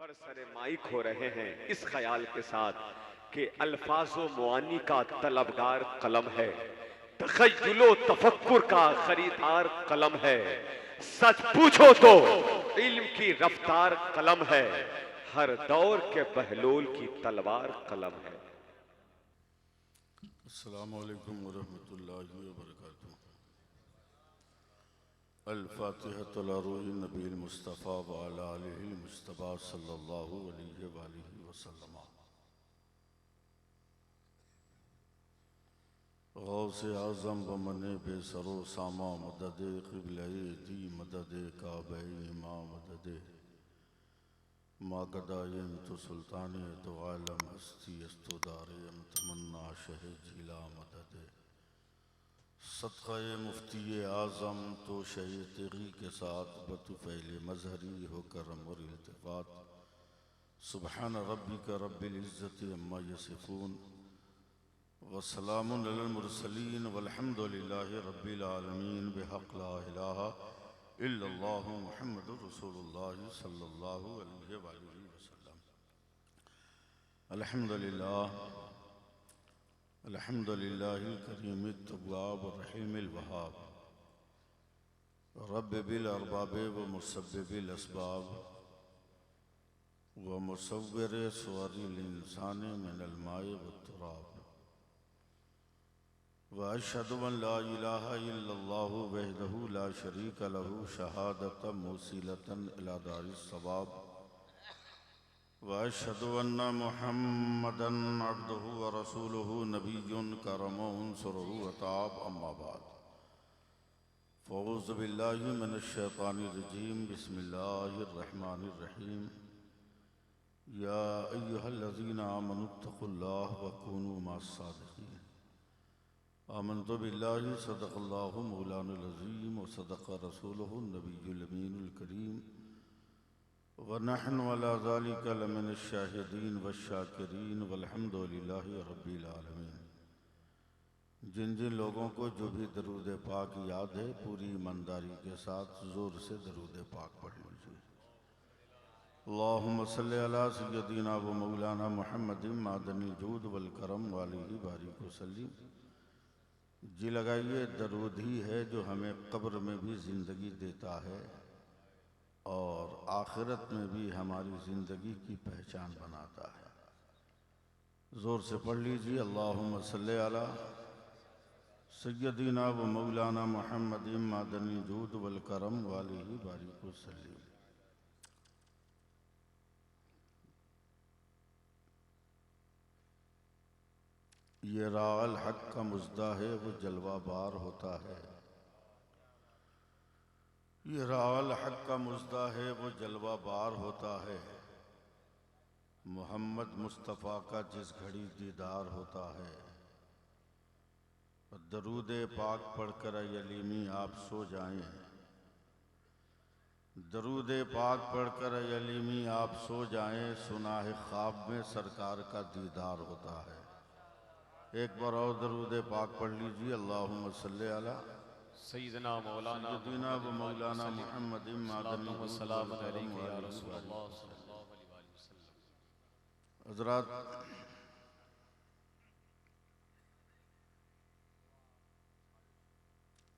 पर सरे माइक हो रहे हैं इस ख्याल के साथ कि अल्फाजो मुआनी का तलबगार कलम है, तखय्युलो तफक्कुर का खरीदार कलम है, सच पूछो तो इल्म की रफ्तार कलम है, हर दौर के बहलोल की तलवार कलम है। अस्सलामु अलैकुम वरहमतुल्लाहि वबरकातुहू। अल-फातिहतु अला रूहिन नबील मुस्तफ़ा व अला आलिहिल मुज्तबा सल्लल्लाहु अलैहि व आलिहि वसल्लम। गौसे आज़म व मने बेसरो सामा मददे क़िबले दी मददे काबे इमा मददे मागदायम तो सुल्तान तो आलम हस्ती अस्तुदारम तमन्ना शह जिला मददे सदक़े मुफ्ती आज़म तो शह तेगी के साथ बतुफ़ैल मजहरी होकर और इल्तिफ़ात। सुबहान रब्बिका रब्बिल इज़्ज़ति अम्मा यसिफ़ून वस्सलामुन अलल मुरसलीन वल्हम्दुलिल्लाहि रब्बिल आलमीन बिहक़्क़ ला इलाहा इल्लल्लाहु मुहम्मदुर रसूलुल्लाह सल्लल्लाहु अलैहि वसल्लम। अल्हम्दुलिल्लाह अल्हम्दुलिल्लाहिल करीमित तव्वाब रहीमिल वहाब रब्ब बिल अरबाब व मुसब्बिबिल अस्बाब व मुसव्विर सुवरिल इंसान मिनल माए व तुराब व अशहदु अन ला इलाहा इल्लल्लाहु वहदहु ला शरीका लहु शहादतम मुसीलतन इला दारिस सवाब व अशहदु अन्ना मुहम्मदन अब्दुहु व रसूलुहु नबियुन करमुन सुरहु अताब अम्मा बाद फ़ऊज़ु बिल्लाहि मिनश शैतानिर रजीम बिस्मिल्लाहिर रहमानिर रहीम। या अय्युहल्लज़ीना आमनुत्तक़ुल्लाह व कूनू मस्सादिक़ीन। आमन्तु बिल्लाहि सदक़ल्लाहु मौलानुल अज़ीम व सदक़ रसूलुहुन नबियुल अमीनुल करीम व नहनु अला ज़ालिका लमिनश शाहिदीन वश्शाकिरीन वल्हम्दुलिल्लाहि रब्बिल आलमीन। जिन जिन लोगों को जो भी दरूद पाक याद है पूरी ईमानदारी के साथ ज़ोर से दरूद पाक पढ़ लीजिए। अल्लाहुम्मा सल्लि अला सय्यदिना व मौलाना मुहम्मदिन मादनिल जूद वल करम वालिहि बारिक वसल्लिम। जी लगाइए, दरूद ही है जो हमें कब्र में भी ज़िंदगी देता है और आखिरत में भी हमारी ज़िंदगी की पहचान बनाता है। ज़ोर से पढ़ लीजिए। अल्लाहुम्मा सल्लि अला सय्यदिना व मौलाना मुहम्मदिन मादनिल जूद वल करम वालिहि बारिक वसल्लिम। ये राअल हक का मुज़्दा है वो जलवा बार होता है। ये राअल हक का मुज़्दा है वो जलवा बार होता है। मोहम्मद मुस्तफ़ा का जिस घड़ी दीदार होता है। दरूद पाक पढ़कर अलीमी आप सो जाएं। दरूद पाक पढ़कर अलीमी आप सो जाएं। सुना है ख्वाब में सरकार का दीदार होता है। एक बार और दरूद पाक पढ़ लीजिए। अल्लाहुम्मा सल्लि अला सैयदना मौलाना सय्यदिना व मौलाना मुहम्मदिन मादनिल जूद वल करम वालिहि बारिक वसल्लम। हज़रात,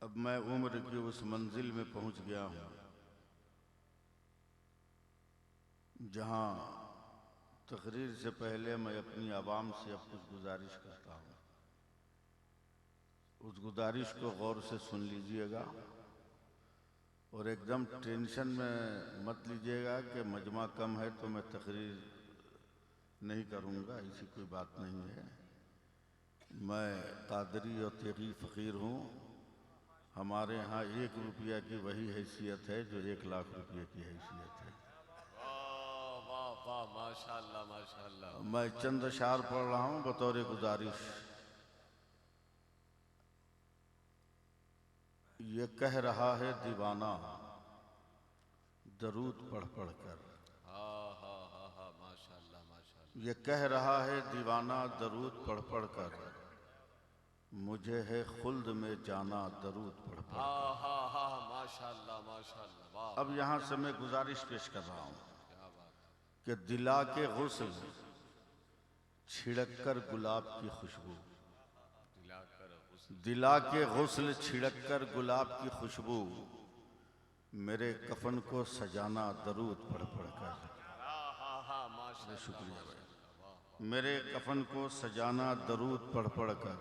अब मैं उम्र की उस मंजिल में पहुंच गया हूं जहां तकरीर से पहले मैं अपनी आवाम से अब कुछ गुजारिश करता हूं। उस गुजारिश को गौर से सुन लीजिएगा और एकदम टेंशन में मत लीजिएगा कि मजमा कम है तो मैं तकरीर नहीं करूंगा। ऐसी कोई बात नहीं है। मैं कादरी और तेगी फ़कीर हूँ। हमारे यहाँ 1 रुपया की वही हैसियत है जो 1 लाख रुपये की हैसियत है। वाह वाह वाह, माशाअल्लाह माशाअल्लाह। मैं चंद अशार पढ़ रहा हूँ बतौर गुजारिश। ये कह रहा है दीवाना दरूद पढ़ पढ़ कर। माशाअल्लाह माशाअल्लाह। ये कह रहा है दीवाना दरूद पढ़ पढ़ कर। मुझे है खुल्द में जाना दरूद पढ़ पढ़ कर। माशाअल्लाह माशाअल्लाह। वाह। अब यहाँ से मैं गुजारिश पेश कर रहा हूँ। क्या बात है। कि दिला के गुस्ल छिड़क कर गुलाब की खुशबू, दिला के गुस्ल छिड़क कर गुलाब की खुशबू, मेरे कफन को सजाना दरूद पढ़ पढ़ कर। शुक्रिया भाई। मेरे कफन को सजाना दरूद पढ़ पढ़ कर।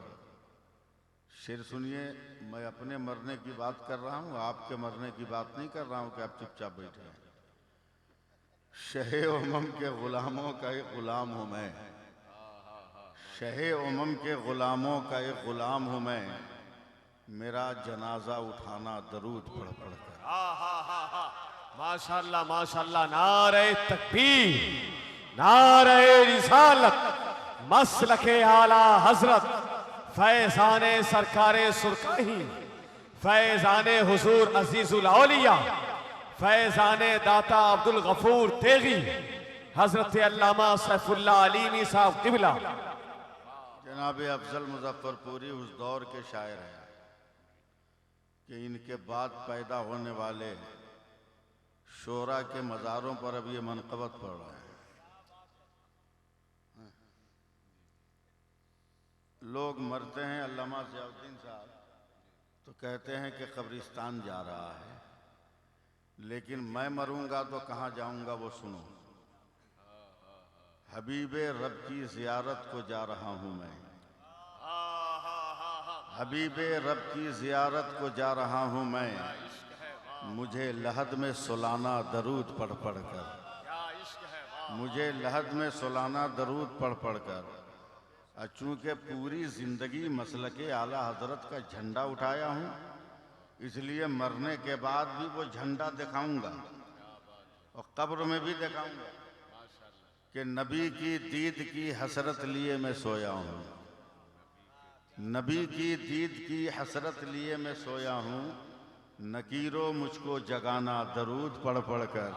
शेर सुनिए, मैं अपने मरने की बात कर रहा हूँ, आपके मरने की बात नहीं कर रहा हूँ कि आप चुपचाप बैठे हैं। शहे उमम के गुलामों का एक गुलाम हूँ मैं, शहे उमम के गुलामों का एक गुलाम हूँ मैं, मेरा जनाजा उठाना दरूद पढ़ पढ़ कर। माशाअल्लाह माशाअल्लाह, नारे तकबीर, नारे रिसालत, मसलके आला हजरत, फैजाने सरकारे सुरकाही, फैजाने हुजूर अजीजुल औलिया, फैजाने दाता अब्दुल गफूर तेगी, हजरत अल्लामा सैफुल्लाह अलीमी साहब किबला। जनाब अफजल मुजफ्फरपुरी उस दौर के शायर हैं कि इनके बाद पैदा होने वाले शोरा के मज़ारों पर अब ये मनक़बत पड़ रहे हैं। लोग मरते हैं, अल्लामा ज़ियाउद्दीन साहब तो कहते हैं कि कब्रिस्तान जा रहा है, लेकिन मैं मरूंगा तो कहाँ जाऊंगा वो सुनो। हबीबे रब की ज़ियारत को जा रहा हूँ मैं, हबीबे रब की ज़ियारत को जा रहा हूँ मैं, मुझे लहद में सुलाना दरूद पढ़ पढ़ कर, मुझे लहद में सुलाना दरूद पढ़ पढ़ कर। चूँकि पूरी ज़िंदगी मसलके आला हजरत का झंडा उठाया हूँ, इसलिए मरने के बाद भी वो झंडा दिखाऊंगा और कब्र में भी दिखाऊंगा कि नबी की दीद की हसरत लिए मैं सोया हूँ, नबी की दीद की हसरत लिए मैं सोया हूँ, नकीरो मुझको जगाना दरूद पढ़ पढ़ कर,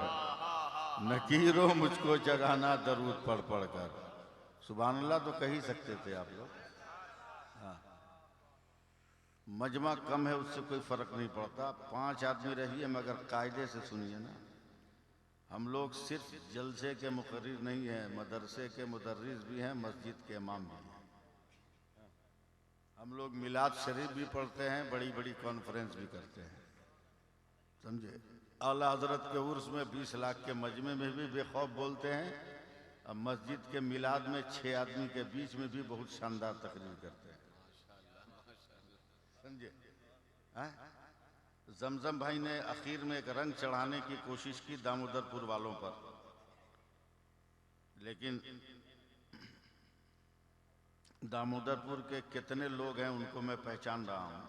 नकीरो मुझको जगाना दरूद पढ़ पढ़ कर। सुभान अल्लाह तो कह ही सकते थे आप लोग। हाँ, मजमा कम है उससे कोई फर्क नहीं पड़ता, 5 आदमी रहिए मगर कायदे से सुनिए ना। हम लोग सिर्फ जलसे के मुकर्रिर नहीं हैं, मदरसे के मुदर्रिस भी हैं, मस्जिद के इमाम भी हैं। हम लोग मिलाद शरीफ भी पढ़ते हैं, बड़ी बड़ी कॉन्फ्रेंस भी करते हैं, समझे। आला हजरत के उर्स में 20 लाख के मजमे में भी बेखौफ बोलते हैं, अब मस्जिद के मिलाद में 6 आदमी के बीच में भी बहुत शानदार तकरीर करते हैं, समझे। जमजम भाई ने आखिर में एक रंग चढ़ाने की कोशिश की दामोदरपुर वालों पर, लेकिन दामोदरपुर के कितने लोग हैं उनको मैं पहचान रहा हूं।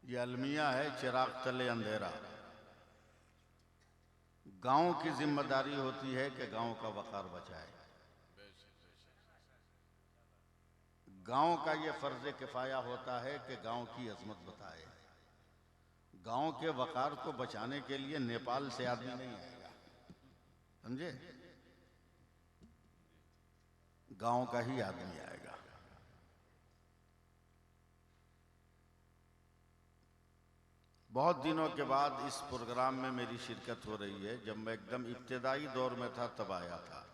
ये अलमिया है, चिराग तले अंधेरा। गांव की जिम्मेदारी होती है कि गांव का वकार बचाए, गांव का ये फर्ज किफाया होता है कि गांव की अजमत बताए। गांव के वकार को बचाने के लिए नेपाल से आदमी नहीं आएगा, समझे, गांव का ही आदमी आएगा। बहुत दिनों के बाद इस प्रोग्राम में मेरी शिरकत हो रही है। जब मैं एकदम इब्तिदाई दौर में था तब आया था,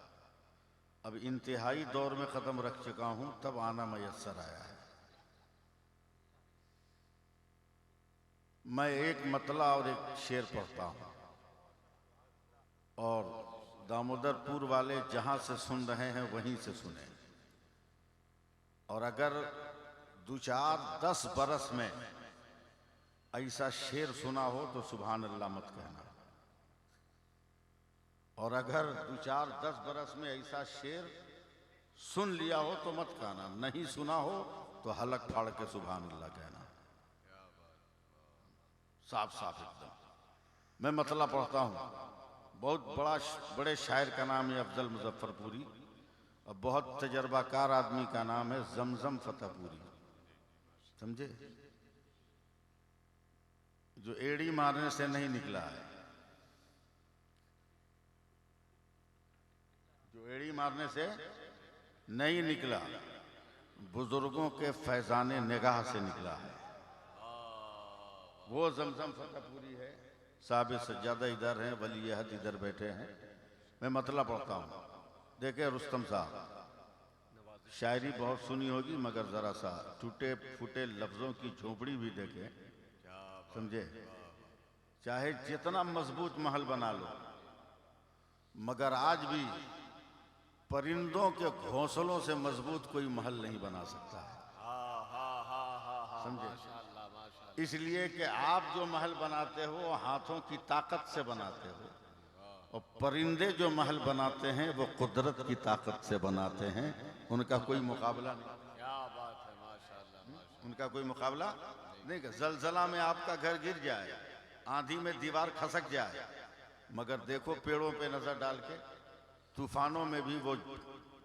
अब इंतहाई दौर में ख़त्म रख चुका हूं, तब आना मयस्सर आया है। मैं एक मतला और एक शेर पढ़ता हूं, और दामोदरपुर वाले जहां से सुन रहे हैं वहीं से सुने, और अगर 2-4-10 बरस में ऐसा शेर सुना हो तो सुभान अल्लाह मत कहना, और अगर 2-4-10 बरस में ऐसा शेर सुन लिया हो तो मत कहना, नहीं सुना हो तो हलक फाड़ के सुभान अल्लाह कहना, साफ साफ एकदम। मैं मतला पढ़ता हूँ। बहुत बड़े शायर का नाम है अफजल मुजफ्फरपुरी, और बहुत तजर्बाकार आदमी का नाम है जमजम फतेहपुरी, समझे, जो एड़ी मारने से नहीं निकला है, जो एड़ी मारने से नहीं निकला, बुजुर्गों के फैजाने निगाह से निकला है। वो जमजम फतेहपुरी है, साहब सज्जादा इधर हैं, वली अहद इधर बैठे हैं। मैं मतलब पढ़ता हूँ। देखे रुस्तम साहब, शायरी बहुत सुनी होगी मगर जरा सा टूटे फूटे लफ्जों की झोपड़ी भी देखे, समझे। चाहे जितना मजबूत महल बना लो, मगर आज भी परिंदों के घोंसलों से मजबूत कोई महल नहीं बना सकता है, समझे। इसलिए कि आप जो महल बनाते हो हाथों की ताकत से बनाते हो, और परिंदे जो महल बनाते हैं वो कुदरत की ताकत से बनाते हैं। उनका कोई मुकाबला नहीं। क्या बात है, माशाल्लाह। उनका कोई मुकाबला नहीं। कि जलजला में आपका घर गिर जाए, आंधी में दीवार खसक जाए, मगर देखो पेड़ों पे नजर डाल के, तूफानों में भी वो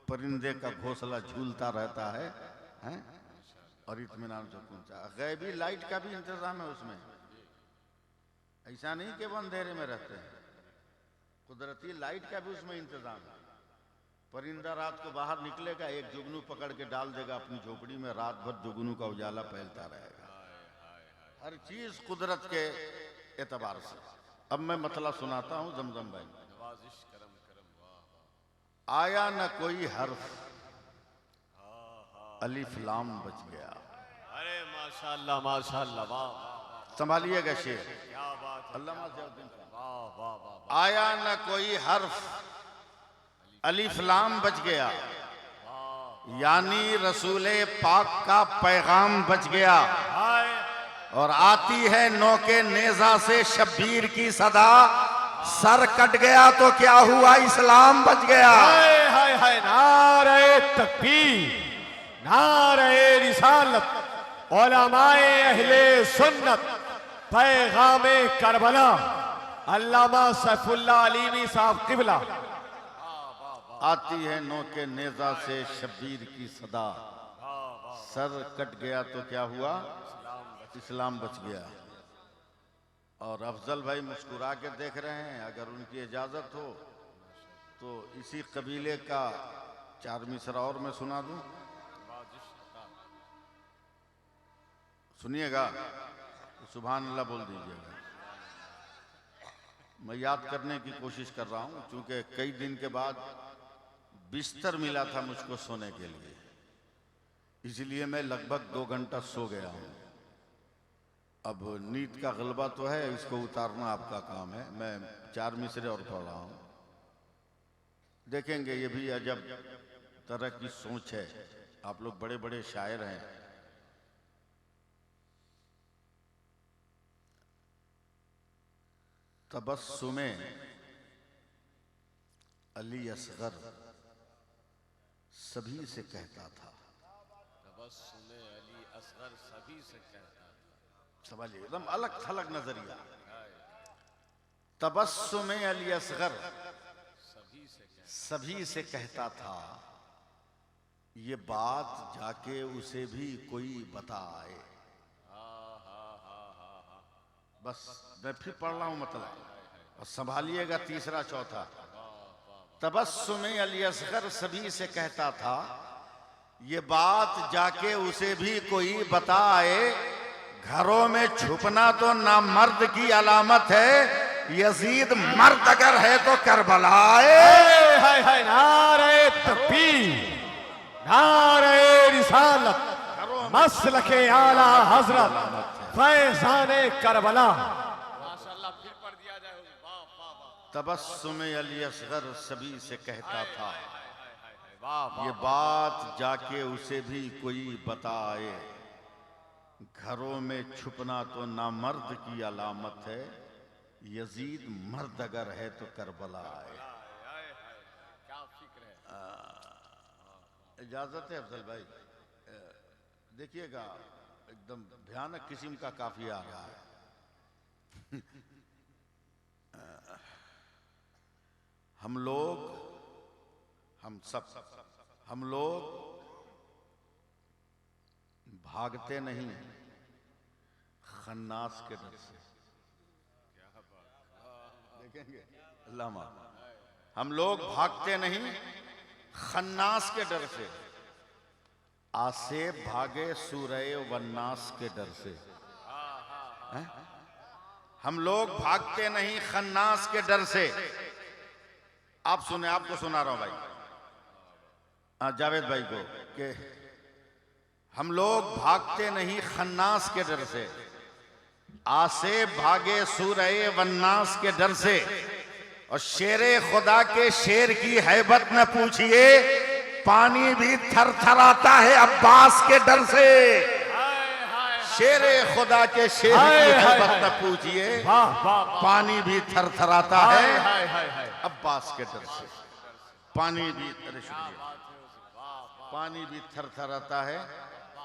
परिंदे का घोंसला झूलता रहता है, हैं? और इत्मीनान सुकून से। गैबी लाइट का भी इंतजाम है उसमें, ऐसा नहीं कि वो अंधेरे में रहते हैं। कुदरती लाइट का भी उसमें इंतजाम है। परिंदा रात को बाहर निकलेगा, एक जुगनू पकड़ के डाल देगा अपनी झोपड़ी में, रात भर जुगनू का उजाला फैलता रहेगा। हर चीज कुदरत के एतबार से। अब मैं मतलब सुनाता हूँ जमजम भाई। आया न कोई हर्फ, अलिफ लाम बच गया। अरे माशाल्लाह माशाल्लाह, वाह। संभालिएगा शेर, क्या बात है, अल्लामा ज़ियाउद्दीन साहब। वाह वाह वाह। आया न कोई हर्फ, अलिफ लाम बच गया, यानी रसूले पाक का पैगाम बच गया। और आती है नौके नेजा से शब्बीर की सदा, सर कट गया तो क्या हुआ, इस्लाम बच गया। हाय हाय हाय, नारे तकबीर, नारे रिसालत, उलमाए अहले सुन्नत, पैगामे करबला, अल्लामा सैफुल्लाह अलीमी साहब किबला। आती है नौके नेजा से शब्बीर की सदा, सर कट गया तो क्या हुआ, इस्लाम बच गया। और अफजल भाई मुस्कुरा के देख रहे हैं, अगर उनकी इजाजत हो तो इसी कबीले का 4 मिसरा और मैं सुना दूं, सुनिएगा, सुभान अल्लाह बोल दीजिएगा। मैं याद करने की कोशिश कर रहा हूं, क्योंकि कई दिन के बाद बिस्तर मिला था मुझको सोने के लिए, इसलिए मैं लगभग 2 घंटा सो गया हूं। अब नींद का गलबा तो है, इसको उतारना आपका काम है। मैं 4 मिसरे और पढ़ रहा हूं, देखेंगे। ये भी अजब तरह की सोच है, आप लोग बड़े बड़े शायर हैं। तबस्सुमे अली असगर सभी से कहता था। तबस्सुमे अली असगर सभी से कहता था। समझिए, एकदम अलग थलग नजरिया। तबस्सुमे अली असगर सभी से कहता था, ये बात जाके उसे भी कोई बताए। बस मैं फिर पढ़ रहा हूं मतलब, और संभालिएगा तीसरा चौथा। तबस्सुमे अली असगर सभी से कहता था, ये बात जाके उसे भी कोई बताए। घरों में छुपना तो नामर्द की अलामत है, यजीद मर्द अगर है तो करबला आए। हाय हाय, नारे तकबीर, नारे रिसालत, मसलके आला हजरत, फैज़ाने करबला। माशाल्लाह, फिर पढ़ दिया जाए। वाह वाह वाह। तबस्सुमे अली असगर सभी से कहता था, वाह ये बात जाके उसे भी कोई बताए। घरों में छुपना तो नामर्द की अलामत है, यजीद मर्द अगर है तो करबला आए। क्या फिक्र है। इजाजत है अफजल भाई, देखिएगा एकदम भयानक किस्म का काफिया आ रहा है। हम लोग भागते नहीं खन्नास के डर से। देखेंगे अल्लामा, हम लोग भागते नहीं खन्नास के डर से, आसेब भागे सूरय वन्नास के डर से। हम लोग भागते नहीं खन्नास के डर से। आप सुने, आपको सुना रहा हूं भाई, जावेद भाई को, कि हम लोग भागते नहीं खन्नास के डर से, आसे भागे सूरए वन्नास के डर से, और शेरे खुदा के शेर की हैबत न पूछिए, पानी भी थरथराता है अब्बास के डर से। शेरे खुदा के शेर की हैबत न पूछिए, पानी भी थरथराता है अब्बास के डर से। पानी भी, अरे शुक्रिया, पानी भी थरथराता है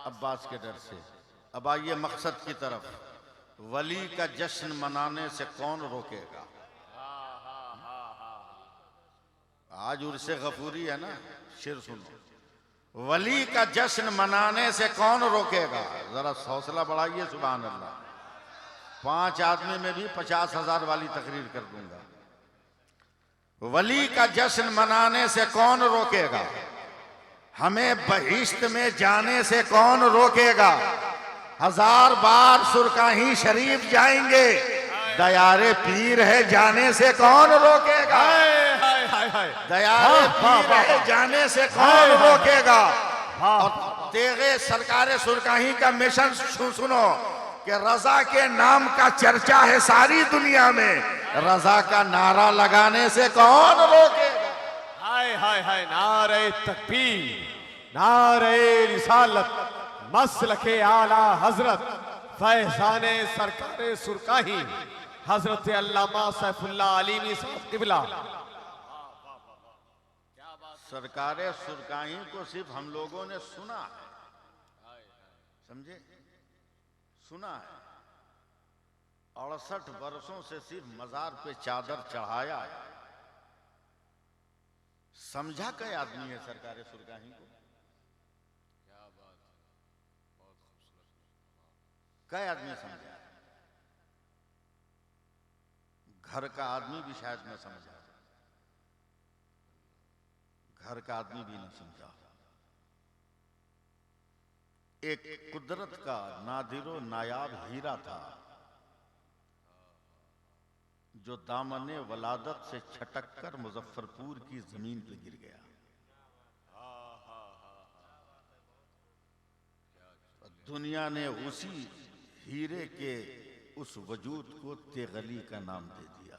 अब्बास के डर से। अब आइए मकसद की तरफ। वली का जश्न मनाने से कौन रोकेगा? आज उर्से गफूरी है ना, शेर सुनो। वली का जश्न मनाने से कौन रोकेगा? जरा हौसला बढ़ाइए, सुभान अल्लाह। 5 आदमी में भी 50,000 वाली तकरीर कर दूंगा। वली का जश्न मनाने से कौन रोकेगा? हमें बहिश्त में जाने से कौन रोकेगा? 1000 बार सुरकाही शरीफ जाएंगे, दयारे पीर है जाने से कौन रोकेगा? दयारे पीर है जाने से कौन रोकेगा? और तेगे सरकारे सुरकाही का मिशन सुनो कि रजा के नाम का चर्चा है सारी दुनिया में, रजा का नारा लगाने से कौन रोकेगा? हाय हाय हाय, नारे तकबीर, नारे रिसालत, मसलके आला हजरत फैजाने सरकारे सुरकाही हजरत अल्लामा सैफुल्लाह अलीमी साहब किबला। सरकारे सुरकाही को सिर्फ हम लोगों ने सुना है, समझे, सुना है। 68 वर्षों से सिर्फ मजार पे चादर चढ़ाया है। समझा कई आदमी है सरकारे सुरकाही को? कई आदमी समझा? घर का आदमी भी शायद न समझा, घर का आदमी भी न समझा। एक कुदरत का नादिरो नायाब हीरा था जो दामने वलादत से छटक कर मुजफ्फरपुर की जमीन पे गिर गया। दुनिया ने उसी हीरे के उस वजूद को तेगली का नाम दे दिया।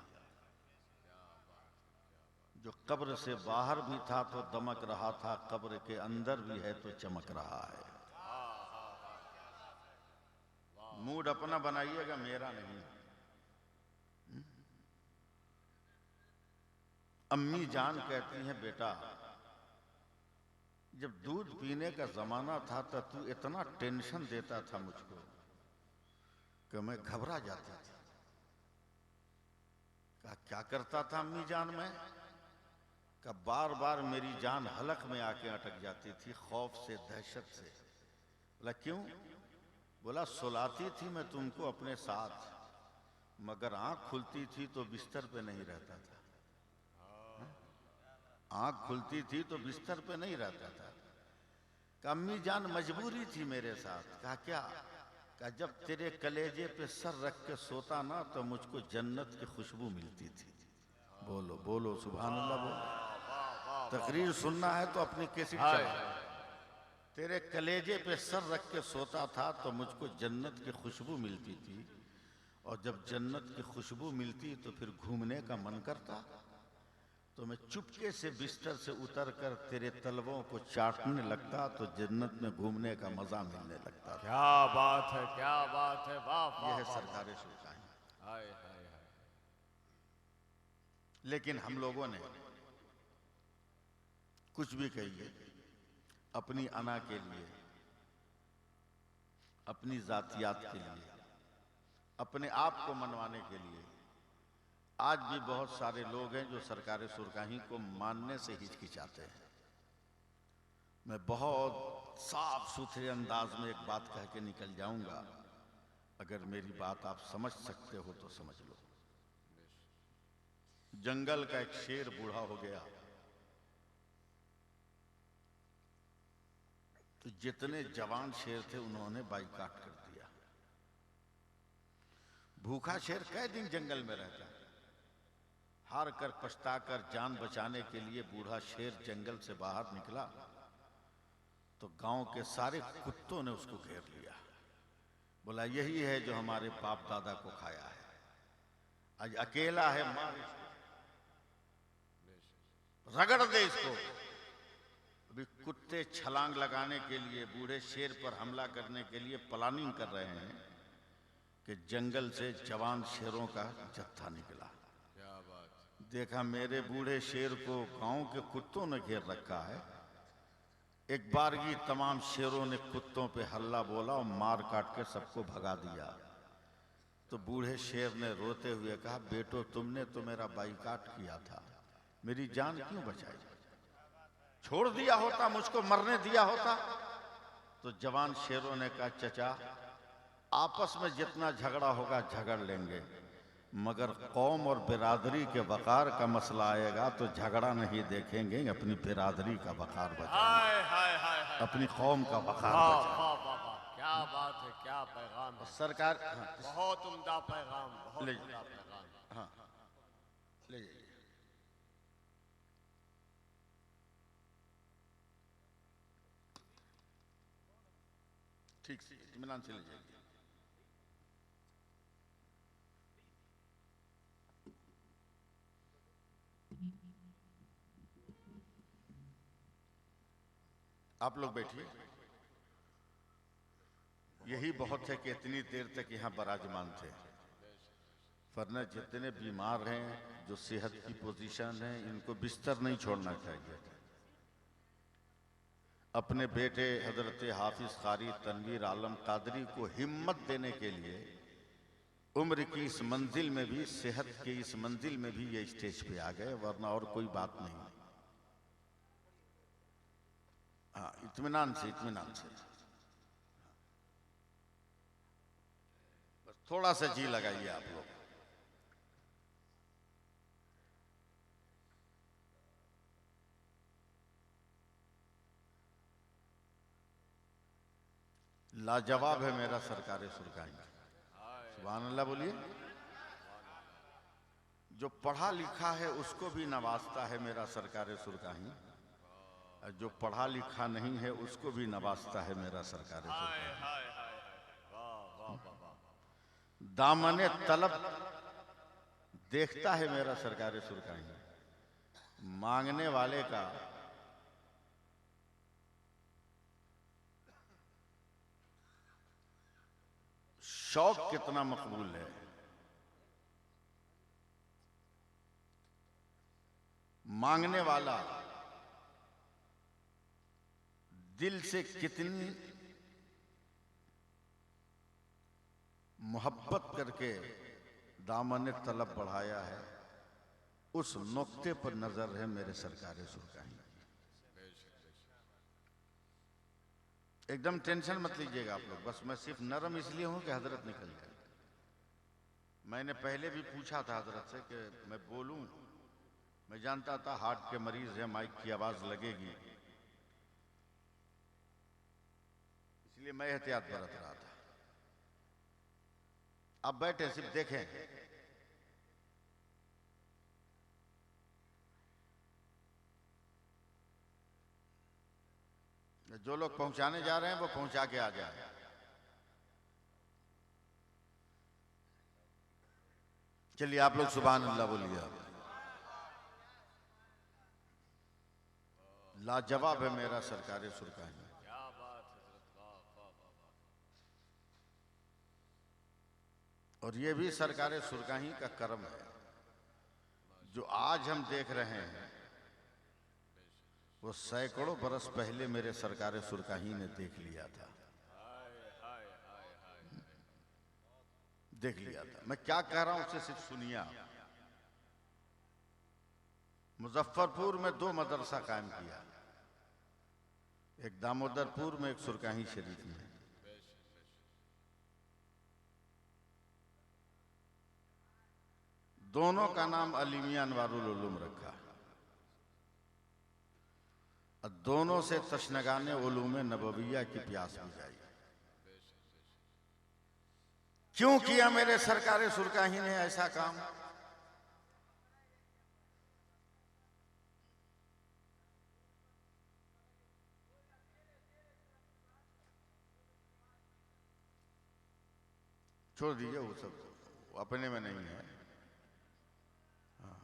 जो कब्र से बाहर भी था तो दमक रहा था, कब्र के अंदर भी है तो चमक रहा है। मूड अपना बनाइएगा, मेरा नहीं। अम्मी जान कहती हैं, बेटा जब दूध पीने का जमाना था तो तू इतना टेंशन देता था मुझको कि मैं घबरा जाती थी। कहा क्या करता था अम्मी जान में? का बार बार मेरी जान हलक में आके अटक जाती थी, खौफ से, दहशत से। बोला क्यों? बोला सुलाती थी मैं तुमको अपने साथ, मगर आंख खुलती थी तो बिस्तर पे नहीं रहता था। आंख खुलती थी तो बिस्तर पे नहीं रहता था। कहा अम्मी जान मजबूरी थी मेरे साथ। कहा क्या? कहा जब तेरे कलेजे पे सर रख के सोता ना तो मुझको जन्नत की खुशबू मिलती थी। बोलो बोलो सुभान अल्लाह बोलो। तकरीर सुनना है तो अपनी कैसी चला। तेरे कलेजे पे सर रख के सोता था तो मुझको जन्नत की खुशबू मिलती थी, और जब जन्नत की खुशबू मिलती तो फिर घूमने का मन करता, तो मैं चुपके से बिस्तर से उतर कर तेरे तलवों को चाटने लगता तो जन्नत में घूमने का मजा मिलने लगता। क्या बात है, क्या बात है, वाह। यह है सरकारे सुरकाही। हाय हाय हाय। लेकिन हम लोगों ने कुछ भी कहिए, अपनी अना के लिए, अपनी जातियात के लिए, अपने आप को मनवाने के लिए, आज भी बहुत सारे लोग हैं जो सरकारे सुरकाही को मानने से हिचकिचाते हैं। मैं बहुत साफ सुथरे अंदाज में एक बात कह के निकल जाऊंगा, अगर मेरी बात आप समझ सकते हो तो समझ लो। जंगल का एक शेर बूढ़ा हो गया तो जितने जवान शेर थे उन्होंने बाइकाट कर दिया। भूखा शेर कई दिन जंगल में रहता है। हार कर पछताकर जान बचाने के लिए बूढ़ा शेर जंगल से बाहर निकला तो गांव के सारे कुत्तों ने उसको घेर लिया। बोला यही है जो हमारे बाप दादा को खाया है, आज अकेला है, मार इसको, रगड़ दे इसको। अभी कुत्ते छलांग लगाने के लिए बूढ़े शेर पर हमला करने के लिए प्लानिंग कर रहे हैं कि जंगल से जवान शेरों का जत्था निकला। क्या बात। देखा मेरे बूढ़े शेर को गांव के कुत्तों ने घेर रखा है। एक बारगी तमाम शेरों ने कुत्तों पे हल्ला बोला और मार काट के सबको भगा दिया। तो बूढ़े शेर ने रोते हुए कहा, बेटो तुमने तो मेरा बाइकाट किया था, मेरी जान क्यों बचाई? छोड़ दिया होता, मुझको मरने दिया होता। तो जवान शेरों ने कहा, चचा आपस में जितना झगड़ा होगा झगड़ लेंगे, मगर कौम और बिरादरी के वकार का मसला आएगा तो झगड़ा नहीं देखेंगे, अपनी बिरादरी का वकार बचाएंगे, हाय हाय हाय हाय। अपनी कौम का वकार वाह बचाएंगे। वाह वाह वाह, क्या बात है, क्या पैगाम है। सरकार बहुत उम्दा पैगाम, बहुत ले- उम्दा पैगाम। हाँ ले जाइए। ठीक से इत्मीनान से ले जाइए। आप लोग बैठिए। यही बहुत है कि इतनी देर तक यहाँ बराजमान थे, वरना जितने बीमार हैं, जो सेहत की पोजीशन है, इनको बिस्तर नहीं छोड़ना चाहिए। अपने बेटे हजरत हाफिज कारी तनवीर आलम कादरी को हिम्मत देने के लिए उम्र की इस मंजिल में भी, सेहत की इस मंजिल में भी ये स्टेज पे आ गए, वरना और कोई बात नहीं। हाँ इत्मीनान से, इत्मीनान से। बस थोड़ा सा जी लगाइए आप लोग। लाजवाब है मेरा सरकारे सुरकाई। सुभान अल्लाह बोलिए। जो पढ़ा लिखा है उसको भी नवाजता है मेरा सरकारे सुरकाई, और जो पढ़ा लिखा नहीं है उसको भी नवाजता है मेरा सरकारे हाय सुरकाई। हाय हाय हाय। वाह वाह वाह वाह। दामने तलब देखता है मेरा सरकारे सुरकाई, मांगने वाले का शौक कितना मकबूल है। मांगने वाला दिल से कितनी मोहब्बत करके दामन तलब बढ़ाया है, उस नुक्ते पर नजर है मेरे सरकारे सुरकाई। एकदम टेंशन मत लीजिएगा आप लोग, बस मैं सिर्फ नरम इसलिए हूं कि हजरत निकल जाए। मैंने पहले भी पूछा था हजरत से कि मैं बोलूं, मैं जानता था हार्ट के मरीज है, माइक की आवाज लगेगी, इसलिए मैं एहतियात बरत रहा था। अब बैठे सिर्फ देखें। जो लोग पहुंचाने जा रहे हैं वो पहुंचा के आ जाए। चलिए आप लोग सुभान अल्लाह बोलिए। लाजवाब है मेरा सरकारे सुरकाई। क्या बात है हजरत, वाह वाह वाह वाह। और ये भी सरकारे सुरकाही का कर्म है। जो आज हम देख रहे हैं वो सैकड़ों बरस पहले मेरे सरकारे सुरकाही ने देख लिया था, देख लिया था। मैं क्या कह रहा हूं उसे सिर्फ सुनिए आप। मुजफ्फरपुर में 2 मदरसा कायम किया, एक दामोदरपुर में, एक सुरकाही शरीफ में। दोनों का नाम अलीमिया अनवारुल उलूम रखा, और दोनों से तशनगाने उलूम नबविया की प्यास बुझाई। क्यों किया मेरे सरकार सुरकाही ने ऐसा काम? छोड़ दीजिए वो सब, वो अपने में नहीं है। हाँ,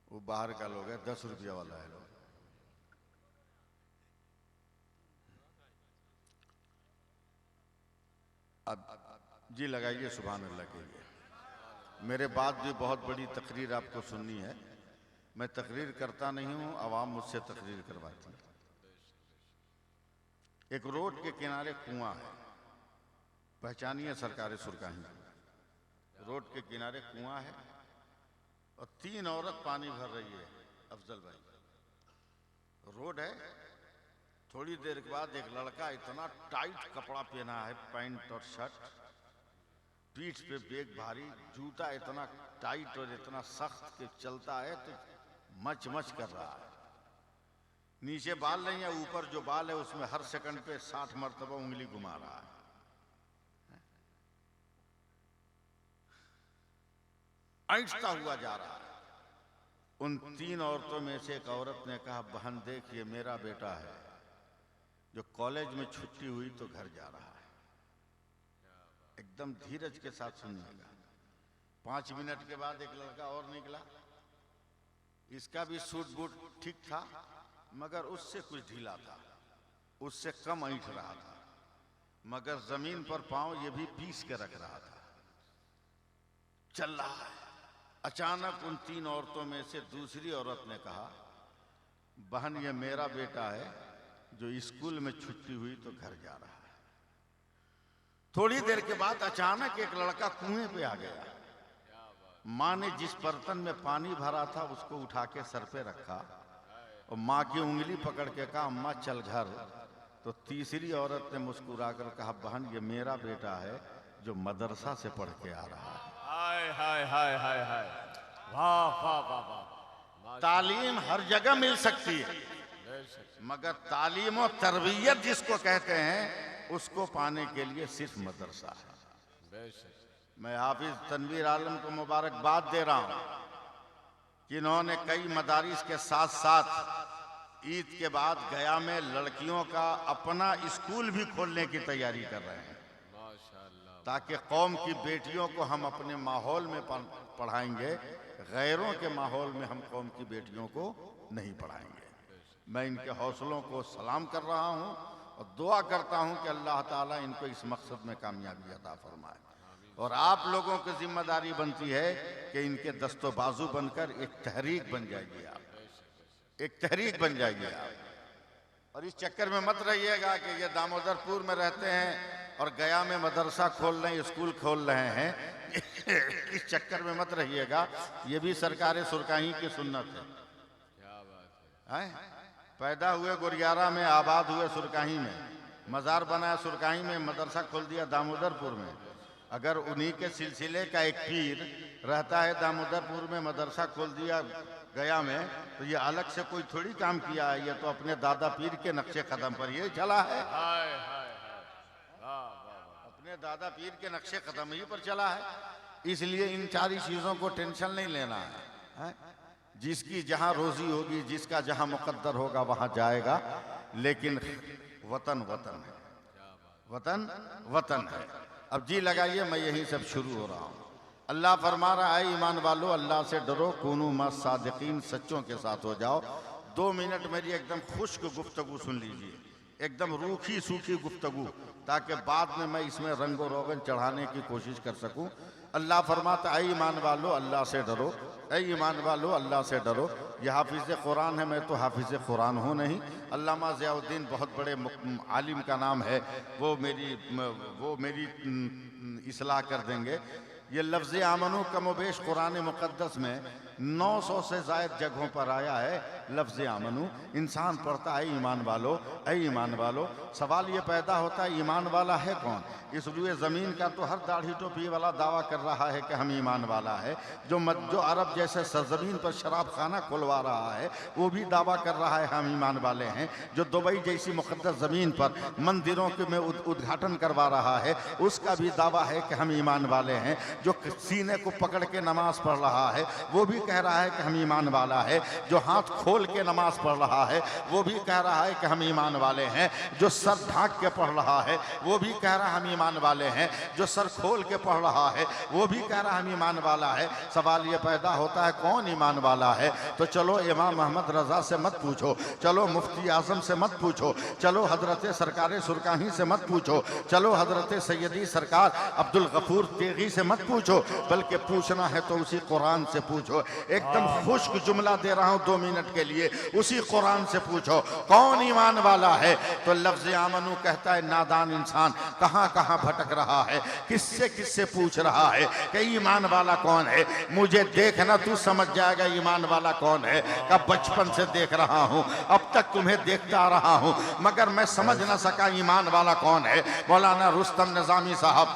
वो बाहर का लोग है, 10 रुपया वाला है लोग। अब जी लगाइए सुभान अल्लाह के लिए। मेरे बाद भी बहुत बड़ी तकरीर आपको सुननी है। मैं तकरीर करता नहीं हूँ, आवाम मुझसे तकरीर करवाती है। एक रोड के किनारे कुआं है, पहचानिए सरकार सुरकाही। रोड के किनारे कुआं है और 3 औरत पानी भर रही है। अफजल भाई, रोड है, थोड़ी देर के बाद एक लड़का इतना टाइट कपड़ा पहना है, पैंट और शर्ट, पीठ पे बैग भारी, जूता इतना टाइट और इतना सख्त कि चलता है तो मच मच कर रहा है। नीचे बाल नहीं है, ऊपर जो बाल है उसमें हर सेकंड पे 60 मरतबा उंगली घुमा रहा है। ऐंठता हुआ जा रहा है। उन 3 औरतों में से एक औरत ने कहा, बहन देख, ये मेरा बेटा है जो कॉलेज में छुट्टी हुई तो घर जा रहा है। एकदम धीरज के साथ सुनिएगा। 5 मिनट के बाद एक लड़का और निकला। इसका भी सूट बूट ठीक था, मगर उससे कुछ ढीला था, उससे कम ऐंठ रहा था, मगर जमीन पर पांव ये भी पीस के रख रहा था। चल रहा है। अचानक उन 3 औरतों में से दूसरी औरत ने कहा, बहन ये मेरा बेटा है जो स्कूल में छुट्टी हुई तो घर जा रहा है। थोड़ी देर के बाद अचानक एक लड़का कुएं पे आ गया। माँ ने जिस बर्तन में पानी भरा था उसको उठा के सर पे रखा और माँ की उंगली पकड़ के कहा, अम्मा चल घर। तो तीसरी औरत ने मुस्कुराकर कहा, बहन ये मेरा बेटा है जो मदरसा से पढ़ के आ रहा है। हाय हाय हाय हाय हाय, वाह वाह वाह वाह। तालीम हर जगह मिल सकती है, मगर तालीम और तरबियत जिसको कहते हैं उसको पाने के लिए सिर्फ मदरसा है। मैं हाफिज तनवीर आलम को मुबारकबाद दे रहा हूं कि इन्होंने कई मदारिस के साथ साथ ईद के बाद गया में लड़कियों का अपना स्कूल भी खोलने की तैयारी कर रहे हैं, ताकि कौम की बेटियों को हम अपने माहौल में पढ़ाएंगे, गैरों के माहौल में हम कौम की बेटियों को नहीं पढ़ाएंगे। मैं इनके हौसलों को सलाम कर रहा हूं और दुआ करता हूं कि अल्लाह ताला इनको इस मकसद में कामयाबी अता फरमाए। और आप लोगों की जिम्मेदारी बनती है कि इनके दस्तो बाजू बनकर एक तहरीक बन जाइए आप, एक तहरीक बन जाइए आप। और इस चक्कर में मत रहिएगा कि ये दामोदरपुर में रहते हैं और गया में मदरसा खोल रहे हैं, स्कूल खोल रहे हैं। इस चक्कर में मत रहिएगा। ये भी सरकार सुरकाही की सुन्नत है। क्या बात है? पैदा हुए गुरियारा में, आबाद हुए सुरकाही में, मज़ार बनाया सुरकाही में, मदरसा खोल दिया दामोदरपुर में। अगर उन्हीं के सिलसिले का एक पीर रहता है दामोदरपुर में, मदरसा खोल दिया गया में, तो ये अलग से कोई थोड़ी काम किया है। ये तो अपने दादा पीर के नक्शे कदम पर ये चला है। अपने दादा पीर के नक्शे कदम ही पर चला है। इसलिए इन सारी चीजों को टेंशन नहीं लेना है। जिसकी जहां रोजी होगी, जिसका जहां मुकद्दर होगा वहां जाएगा, लेकिन वतन वतन है, वतन वतन है। अब जी लगाइए, मैं यही सब शुरू हो रहा हूँ। अल्लाह फरमा रहा है, ईमान वालो अल्लाह से डरो, कुनू मा सादिकीन, सच्चों के साथ हो जाओ। 2 मिनट मेरी एकदम खुश्क गुफ्तगू सुन लीजिए, एकदम रूखी सूखी गुफ्तगू, ताकि बाद में मैं इसमें रंगो रोगन चढ़ाने की कोशिश कर सकूं। अल्लाह फरमाता है, ईमान वालो अल्लाह से डरो, ऐ ईमान वालो अल्लाह से डरो। यह हाफिज़ कुरान है, मैं तो हाफिज़ कुरान हूँ नहीं। अल्लामा ज़ियाउद्दीन बहुत बड़े आलिम का नाम है, वो मेरी इस्लाह कर देंगे। ये लफ्ज़ आमनू कमोबेश कुरान मुक़द्दस में 900 से ज़ायद जगहों पर आया है लफ्ज़ आमनू। इंसान पढ़ता है ईमान वालो, ऐ ईमान वालो। सवाल ये पैदा होता है ईमान वाला है कौन? इस रुए ज़मीन का तो हर दाढ़ी टोपी वाला दावा कर रहा है कि हम ईमान वाला है। जो अरब जैसे सरजमीन पर शराब खाना खुलवा रहा है वो भी दावा कर रहा है हम ईमान वाले हैं। जो दुबई जैसी मुक़द्दस ज़मीन पर मंदिरों के में उद्घाटन करवा रहा है उसका भी दावा है कि हम ईमान वाले हैं। जो सीने को पकड़ के नमाज पढ़ रहा है वो भी कह रहा है कि हम ईमान वाला है। जो हाथ खोल के नमाज पढ़ रहा है वो भी कह रहा है कि हम ईमान वाले हैं। जो सर ढांक के पढ़ रहा है वो भी कह रहा है हम ईमान वाले हैं। जो सर खोल के पढ़ रहा है वो भी कह रहा है हम ईमान वाला है। सवाल ये पैदा होता है कौन ईमान वाला है? तो चलो इमाम अहमद रजा से मत पूछो, चलो मुफ्ती आजम से मत पूछो, चलो हजरत सरकार सुरकाही से मत पूछो, चलो हजरत सैयदी सरकार अब्दुल गफूर तेगी से मत पूछो, बल्कि पूछना है तो उसी कुरान से पूछो। एकदम खुश्क जुमला दे रहा हूं 2 मिनट के लिए, उसी कुरान से पूछो कौन ईमान वाला है। तो लफ्ज़ आमनू कहता है नादान इंसान कहां कहां भटक रहा है, किससे किससे पूछ रहा है कि ईमान वाला कौन है। मुझे देखना तू समझ जाएगा ईमान वाला कौन है। का बचपन से देख रहा हूं, अब तक तुम्हें देखता आ रहा हूं, मगर मैं समझ ना सका ईमान वाला कौन है। मौलाना रुस्तम निज़ामी साहब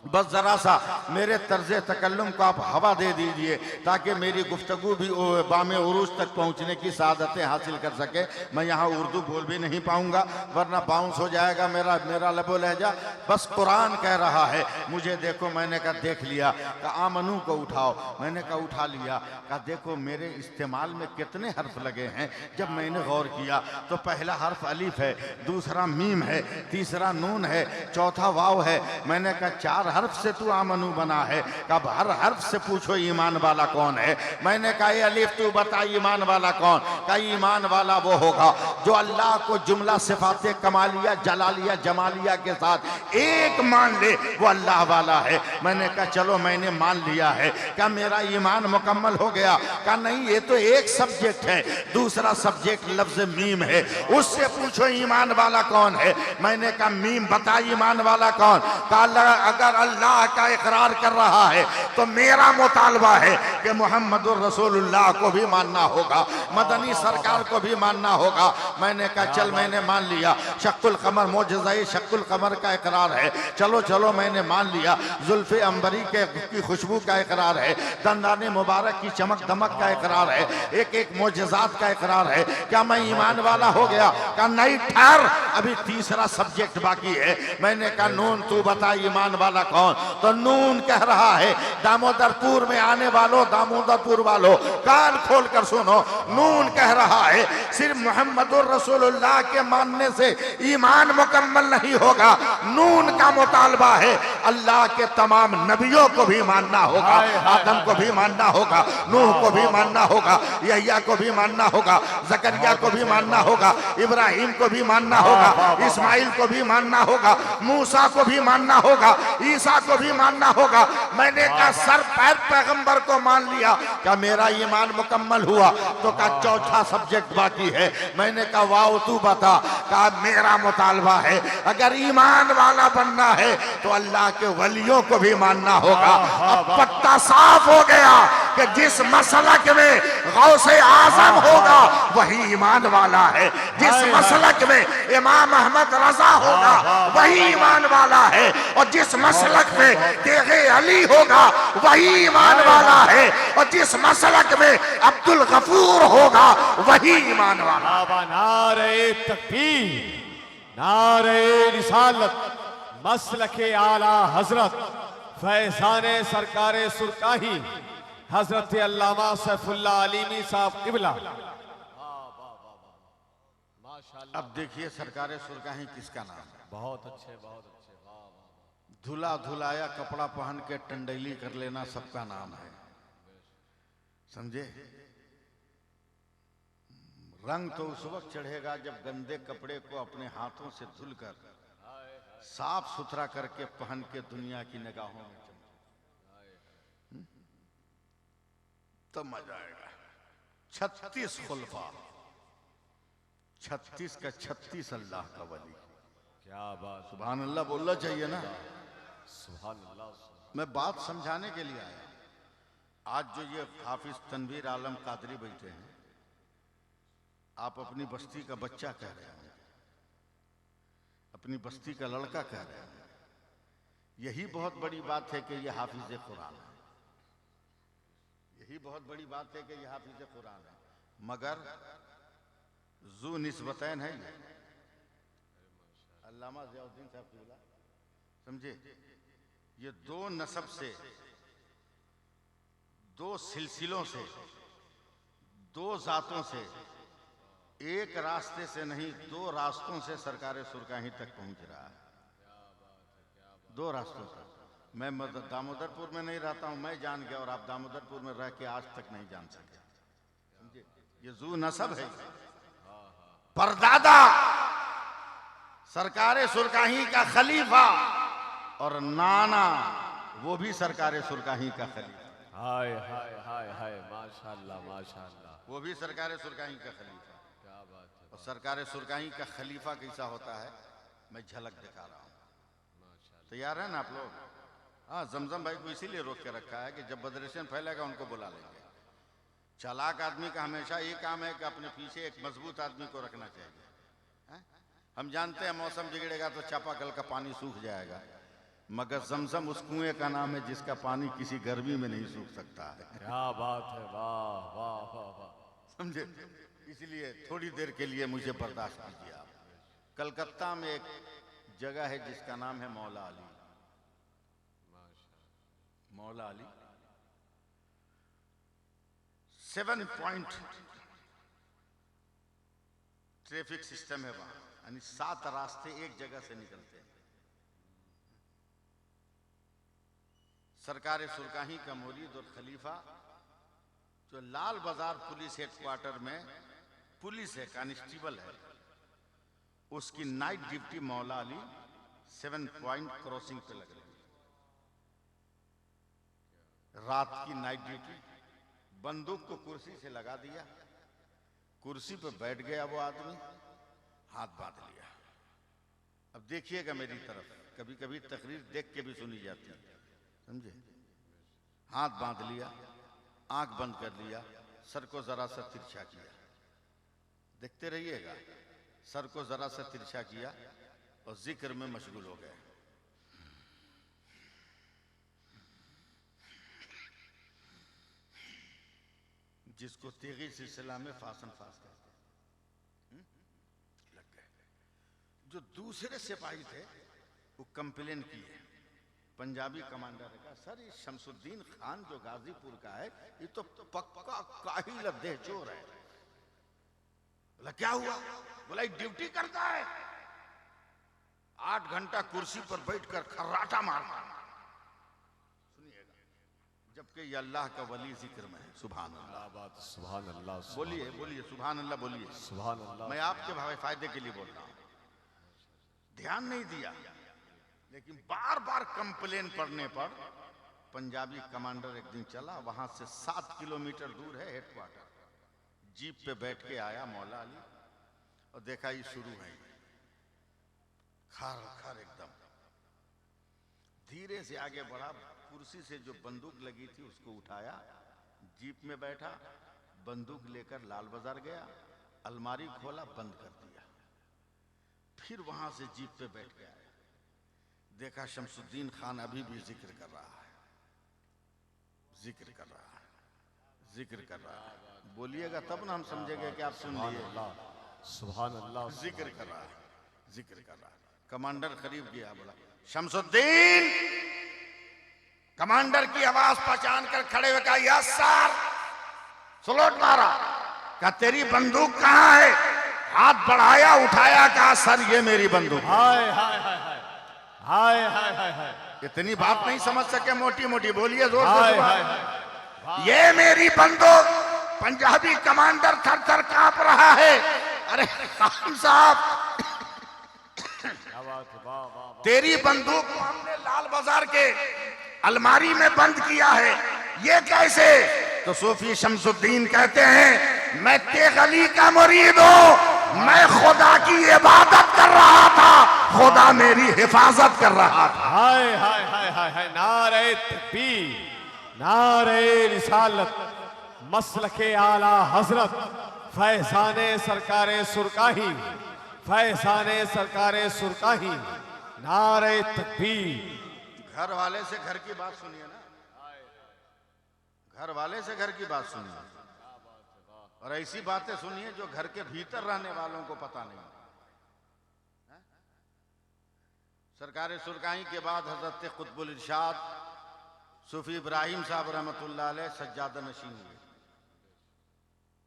बस ज़रा सा मेरे तर्ज तकल्लुम को आप हवा दे दीजिए ताकि मेरी गुफ्तगू भी बामे उरूज तक पहुँचने की सादतें हासिल कर सके। मैं यहाँ उर्दू बोल भी नहीं पाऊँगा वरना बाउंस हो जाएगा मेरा लबो लहजा। बस कुरान कह रहा है मुझे देखो। मैंने कहा देख लिया। कहा आमनू को उठाओ। मैंने कहा उठा लिया। कहा देखो मेरे इस्तेमाल में कितने हर्फ लगे हैं। जब मैंने गौर किया तो पहला हर्फ अलीफ है, दूसरा मीम है, तीसरा नून है, चौथा वाव है। मैंने कहा 4 हर्फ से तू आमनू बना है। कब हर हर्फ से पूछो ईमान वाला कौन है। मैंने कहा अलीफ तू बता ईमान वाला कौन? कहा ईमान वाला वो होगा जो अल्लाह को जुमला सिफाते कमालिया जलालिया जमालिया के साथ एक मान ले, वो अल्लाह वाला है। मैंने कहा चलो मैंने मान लिया है। क्या मेरा ईमान मुकम्मल हो गया? कहा नहीं, ये तो एक सब्जेक्ट है, दूसरा सब्जेक्ट लफ्ज मीम है, उससे पूछो ईमान वाला कौन है। मैंने कहा मीम बता ईमान वाला कौन? कहा अगर अल्लाह का इकरार कर रहा है तो मेरा मुतालबा है कि मोहम्मदुर रसूलुल्लाह को भी मानना होगा, मदनी सरकार को भी मानना होगा। मैंने कहा चल मैंने मान लिया। शक्कुल कमर मोजज़ाए शक्कुल कमर का इकरार है, चलो चलो मैंने मान लिया। जुल्फ़े अंबरी की खुशबू का इकरार है, दंदाने मुबारक की चमक दमक का इकरार है, एक एक मोजज़ात का इकरार है। क्या मैं ईमान वाला हो गया? कहा नहीं ठहर, अभी तीसरा सब्जेक्ट बाकी है। मैंने कहा नून तू बता ईमान वाला कौन? तो नून कह रहा है दामोदरपुर में आने वालों, दामोदरपुर वालों कान खोल कर सुनो। नून कह रहा है सिर्फ मोहम्मदुर रसूलुल्लाह के मानने से ईमान मुकम्मल नहीं होगा। नून का मुतालबा है अल्लाह के तमाम नबियों को भी मानना होगा, आदम को भी मानना होगा, नूह को भी मानना होगा, यहया को भी मानना होगा, जकरिया को भी मानना होगा, इब्राहिम को भी मानना होगा, इस्माइल को भी मानना होगा, मूसा को भी मानना होगा, ईसा को भी मानना होगा। मैंने कहा सर पैर पैगंबर को मान लिया, क्या मेरा ईमान मुकम्मल हुआ? तो कहा चौथा सब्जेक्ट बाकी है। मैंने कहा वाओ तू बता। कहा मेरा मुतालबा है अगर ईमान वाला बनना है तो अल्लाह के वलियों को भी मानना होगा। अब पत्ता साफ हो गया कि जिस मसलक में गौसे आजम होगा वही ईमान वाला है, जिस मसलक में इमाम अहमद रजा होगा वही ईमान वाला है, और जिस मसलक में तेगे अली होगा वही ईमान वाला है, और जिस मसलक में अब्दुल गफूर होगा वही ईमान वाला। नारे तकबीर, नारे रिसालत, मसलके आला हजरत फैजाने सरकारे सुरकाही हजरत अल्लामा सैफुल्लाह अलीमी साहब किबला। अब देखिए सरकारे सुरकाही किसका नाम है? बहुत अच्छे, बहुत अच्छे, वाह वाह। धुला धुलाया कपड़ा पहन के टंडैली कर लेना सबका नाम है, समझे? रंग तो उस वक्त चढ़ेगा जब गंदे कपड़े को अपने हाथों से धुलकर साफ सुथरा करके पहन के दुनिया की निगाहों में तब मजा आएगा। 36 खुलफा, 36 का 36 अल्लाह का वली। क्या बात, सुभान अल्लाह बोलना चाहिए ना। सुभान अल्लाह। मैं बात समझाने के लिए आया। आज जो ये हाफिज तनवीर आलम कादरी बैठे हैं, आप अपनी बस्ती का बच्चा कह रहे हैं, अपनी बस्ती का लड़का कह रहे हैं। यही बहुत बड़ी बात है कि ये हाफिज कुरान है, यही बहुत बड़ी बात है कि ये हाफिज कुरान है। मगर जू निस्बतैन है ये, अल्लामा ज़ियाउद्दीन साहब की बोला, समझे? ये दो नसब से, दो सिलसिलों से, दो जातों से, एक रास्ते से नहीं, दो रास्तों से सरकार सुरकाही तक पहुंच रहा है। दो रास्तों से। मैं दामोदरपुर में नहीं रहता हूं, मैं जान गया, और आप दामोदरपुर में रह के आज तक नहीं जान सके, समझे? ये जू नसब है। परदादा सरकार सुरकाही का खलीफा और नाना वो भी सरकार सुरकाही का खलीफा। हाय हाय हाय हाय, माशाल्लाह माशाल्लाह, वो भी सरकार सुरकाही का खलीफा। क्या बात है। और सरकार सुरकाही का खलीफा कैसा होता है, मैं झलक दिखा रहा हूँ। तैयार है ना आप लोग? हाँ, जमजम भाई को इसीलिए रोक के रखा है कि जब बदरेशन फैलेगा उनको बुला लेंगे। चालाक आदमी का हमेशा ये काम है कि अपने पीछे एक मजबूत आदमी को रखना चाहिए, है? हम जानते हैं मौसम बिगड़ेगा तो चापाकल का पानी सूख जाएगा, मगर जमजम उस कुएं का नाम है जिसका पानी किसी गर्मी में नहीं सूख सकता है। क्या बात है, वाह वाह वाह वाह, समझे? इसलिए थोड़ी देर के लिए मुझे बर्दाश्त कीजिए आप। कलकत्ता में एक जगह है जिसका नाम है मौला अली। मौला अली 7 पॉइंट ट्रैफिक सिस्टम है वहां, यानी 7 रास्ते एक जगह से निकलते हैं। सरकार सुरकाही का मुरीद और खलीफा जो लाल बाजार पुलिस हेडक्वार्टर में पुलिस है, कांस्टेबल है, उसकी नाइट ड्यूटी मौला अली 7 पॉइंट क्रॉसिंग पे लग रही है। रात की नाइट ड्यूटी, बंदूक को कुर्सी से लगा दिया, कुर्सी पे बैठ गया वो आदमी, हाथ बांध लिया। अब देखिएगा मेरी तरफ, कभी कभी तकरीर देख के भी सुनी जाती है, समझे? हाथ बांध लिया, आंख बंद कर लिया, सर को जरा सा तिरछा किया, देखते रहिएगा, सर को जरा सा तिरछा किया और जिक्र में मशगूल हो गए। जिसको तेगी सिलसिला में फासन फास कहते हैं, लग गए। जो दूसरे सिपाही थे वो कंप्लेन किए, पंजाबी कमांडर का, सर ये शमसुद्दीन खान जो गाजीपुर का है ये तो पक्का काहिल देहचोर है। बोला क्या हुआ? बोला ड्यूटी करता है, 8 घंटा कुर्सी पर बैठकर खर्राटा मारता। सुनिएगा, जबकि ये अल्लाह का वली जिक्र में है। सुभान अल्लाह, बात सुभान अल्लाह, बोलिए बोलिए सुभान अल्लाह, बोलिए सुभान अल्लाह। मैं आपके फायदे के लिए बोल रहा हूं, ध्यान नहीं दिया, लेकिन बार बार कंप्लेन पड़ने पर पंजाबी कमांडर एक दिन चला, वहां से 7 किलोमीटर दूर है हेडक्वार्टर, जीप पे बैठ के आया मौला अली और देखा ये शुरू है, खार खार एकदम धीरे से आगे बढ़ा, कुर्सी से जो बंदूक लगी थी उसको उठाया, जीप में बैठा, बंदूक लेकर लाल बाजार गया, अलमारी खोला, बंद कर दिया, फिर वहां से जीप पे बैठ गया, देखा शमसुद्दीन खान अभी भी जिक्र कर रहा है, जिक्र कर रहा है, जिक्र कर रहा है। बोलिएगा तब ना हम समझेंगे कि आप सुन लिए। सुभान अल्लाह, जिक्र कर रहा है, जिक्र कर रहा है। कमांडर करीब गया, बोला शमसुद्दीन। कमांडर की आवाज पहचान कर खड़े हुए कहा यस सर। सलूट मारा, कहा तेरी बंदूक कहां है? हाथ बढ़ाया, उठाया, कहा सर ये मेरी बंदूक। हाय हाय हाय हाय हाय हाय हाय हाय, इतनी बात नहीं समझ सके, मोटी मोटी बोलिए जोर हाय से। हाय हाय, ये मेरी बंदूक। पंजाबी कमांडर थर थर कांप रहा है। अरे खान साहब, क्या बात है, वाह वाह वाह। तेरी बंदूक को हमने लाल बाजार के अलमारी में बंद किया है, ये कैसे? तो सूफी शमसुद्दीन कहते हैं मैं तेगली का मुरीद हूं, मैं खुदा की इबादत कर रहा था, खुदा मेरी हिफाजत कर रहा था। हाय हाय हाय हाय हाय, नारे तकबीर, नारे रिसालत, मसलके आला हजरत, फैजाने सरकारे सुरकाही, फैजाने सरकारे सुरकाही, नारे तकबीर। घर वाले से घर की बात सुनिए ना, घर वाले से घर की बात सुनिए, और ऐसी बातें सुनिए जो घर के भीतर रहने वालों को पता नहीं। सरकारे सुरकाही के बाद हजरत कुतुबुल इरशाद सूफी इब्राहिम साहब रहमतुल्लाह अलैह सज्जादा नशीन हुए।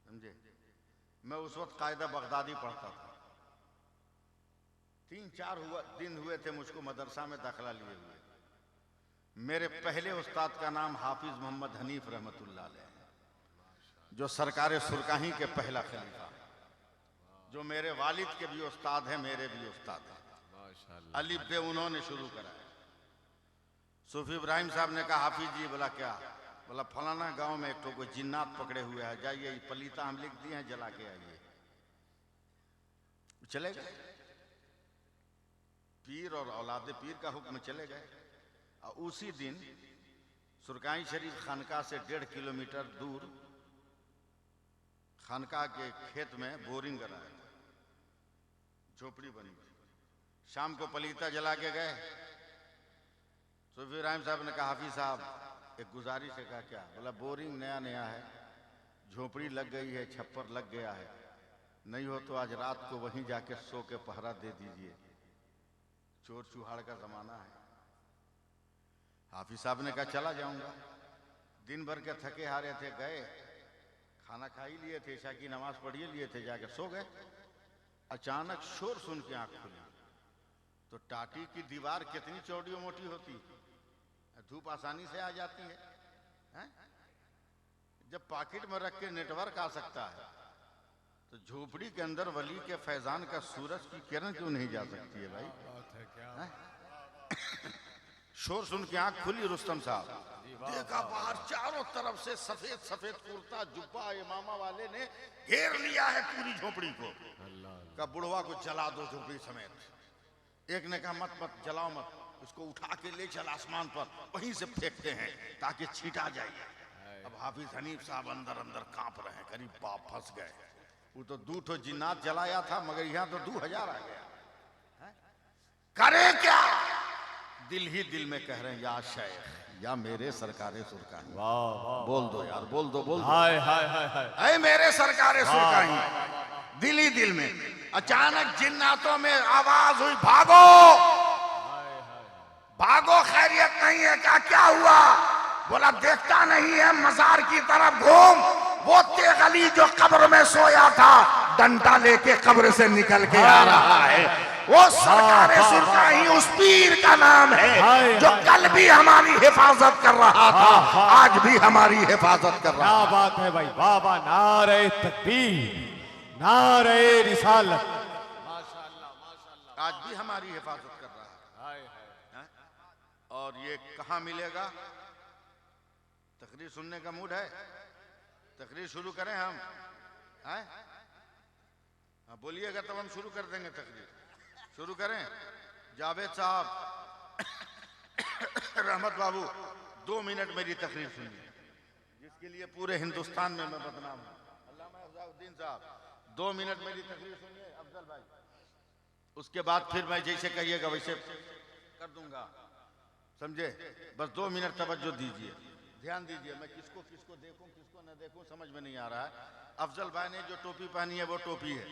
समझे? मैं उस वक्त कायदा बगदादी पढ़ता था। 3-4 दिन हुए थे मुझको मदरसा में दाखिला लिए हुए। मेरे पहले उस्ताद का नाम हाफिज मोहम्मद हनीफ रहमतुल्लाह अलैह, जो सरकारे सुरकाही के पहला खलीफा, जो मेरे वालिद के भी उस्ताद हैं, मेरे भी उस्ताद हैं। अलिफ बे उन्होंने शुरू कराया। सूफी इब्राहिम साहब ने कहा हाफिज जी, बोला क्या? बोला फलाना गांव में एक तो कोई जिन्नात पकड़े हुए है, जाइए पलीता हम लिख दिए हैं, जला के आइए। चले गए, पीर और औलाद पीर का हुक्म, चले गए। और उसी दिन सुरकाई शरीफ खानका से 1.5 किलोमीटर दूर खानका के खेत में बोरिंग कराया, झोपड़ी बनी। शाम को पलीता जला के गए। सूफी इब्राहिम साहब ने कहा हाफिज साहब एक गुजारिश है। कहा क्या? बोला बोरिंग नया नया है, झोपड़ी लग गई है, छप्पर लग गया है, नहीं हो तो आज रात को वहीं जाके सो के पहरा दे दीजिए, चोर चुहाड़ का जमाना है। हाफिज साहब ने कहा चला जाऊंगा। दिन भर के थके हारे थे, गए, खाना खा ही लिए थे, ईशा की नमाज पढ़ी लिए थे, जाके सो गए। अचानक शोर सुन के आंख खुली तो टाटी की दीवार कितनी चौड़ी मोटी होती, धूप आसानी से आ जाती है? जब पॉकेट में रख के नेटवर्क आ सकता है तो झोपड़ी के अंदर वली के फैजान का सूरज की किरण क्यों नहीं जा सकती है भाई? शोर सुन के आंख खुली रुस्तम साहब, देखा बाहर चारों तरफ से सफेद सफेद कुर्ता जुब्बा इमामा वाले ने घेर लिया है पूरी झोपड़ी को। का बुढ़वा को जला दो झोपड़ी समेत। एक ने कहा मत मत जलाओ मत, उसको उठा के ले चल आसमान पर, वहीं से फेंकते हैं ताकि छीटा जाए। अब हाफिज हनीफ साहब अंदर अंदर कांप रहे हैं, करीब बाप फंस गए। वो तो 2 ठो जिन्नात जलाया था, मगर यहाँ तो 2000 आ गया। करे क्या? दिल ही दिल में कह रहे हैं या शेख, या मेरे सरकारे सुरकाही। बोल दो यार, बोल दो, बोल दो। हाय हाय हाय हाय, ऐ मेरे सरकारे सुरकाही। दिल ही दिल में अचानक जिन्नातों में आवाज हुई, भागो भागो, खैरियत नहीं है। क्या हुआ? बोला देखता नहीं है मजार की तरफ घूम, वो तेगली जो कब्र में सोया था डंडा लेके कब्र से निकल के आ रहा है। वो सरकारे सुरकाही उस पीर का नाम है जो कल भी हमारी हिफाजत कर रहा था, आज भी हमारी हिफाजत कर रहा है। क्या बात है भाई, बाबा नारे तकबीर, नारे रिसालत, आज भी हमारी हिफाजत कर रहा है। और ये कहाँ मिलेगा? तकरीर सुनने का मूड है? तकरीर शुरू करें हम? हैं? बोलिएगा तब हम शुरू कर देंगे तकरीर। शुरू करें? जावेद साहब, रहमत बाबू, 2 मिनट मेरी तकरीर सुनिए, जिसके लिए पूरे हिंदुस्तान में मैं बदनाम हूँ। अल्लामा अज़हरुद्दीन साहब, 2 मिनट मेरी तकरीर सुनिए। अफजल भाई, उसके बाद फिर मैं जैसे कहिएगा वैसे कर दूंगा, समझे? बस 2 मिनट तवज्जो दीजिए, ध्यान दीजिए। मैं किसको किसको देखूं किसको न देखूं समझ में नहीं आ रहा है। अफजल भाई ने जो टोपी पहनी है वो टोपी है,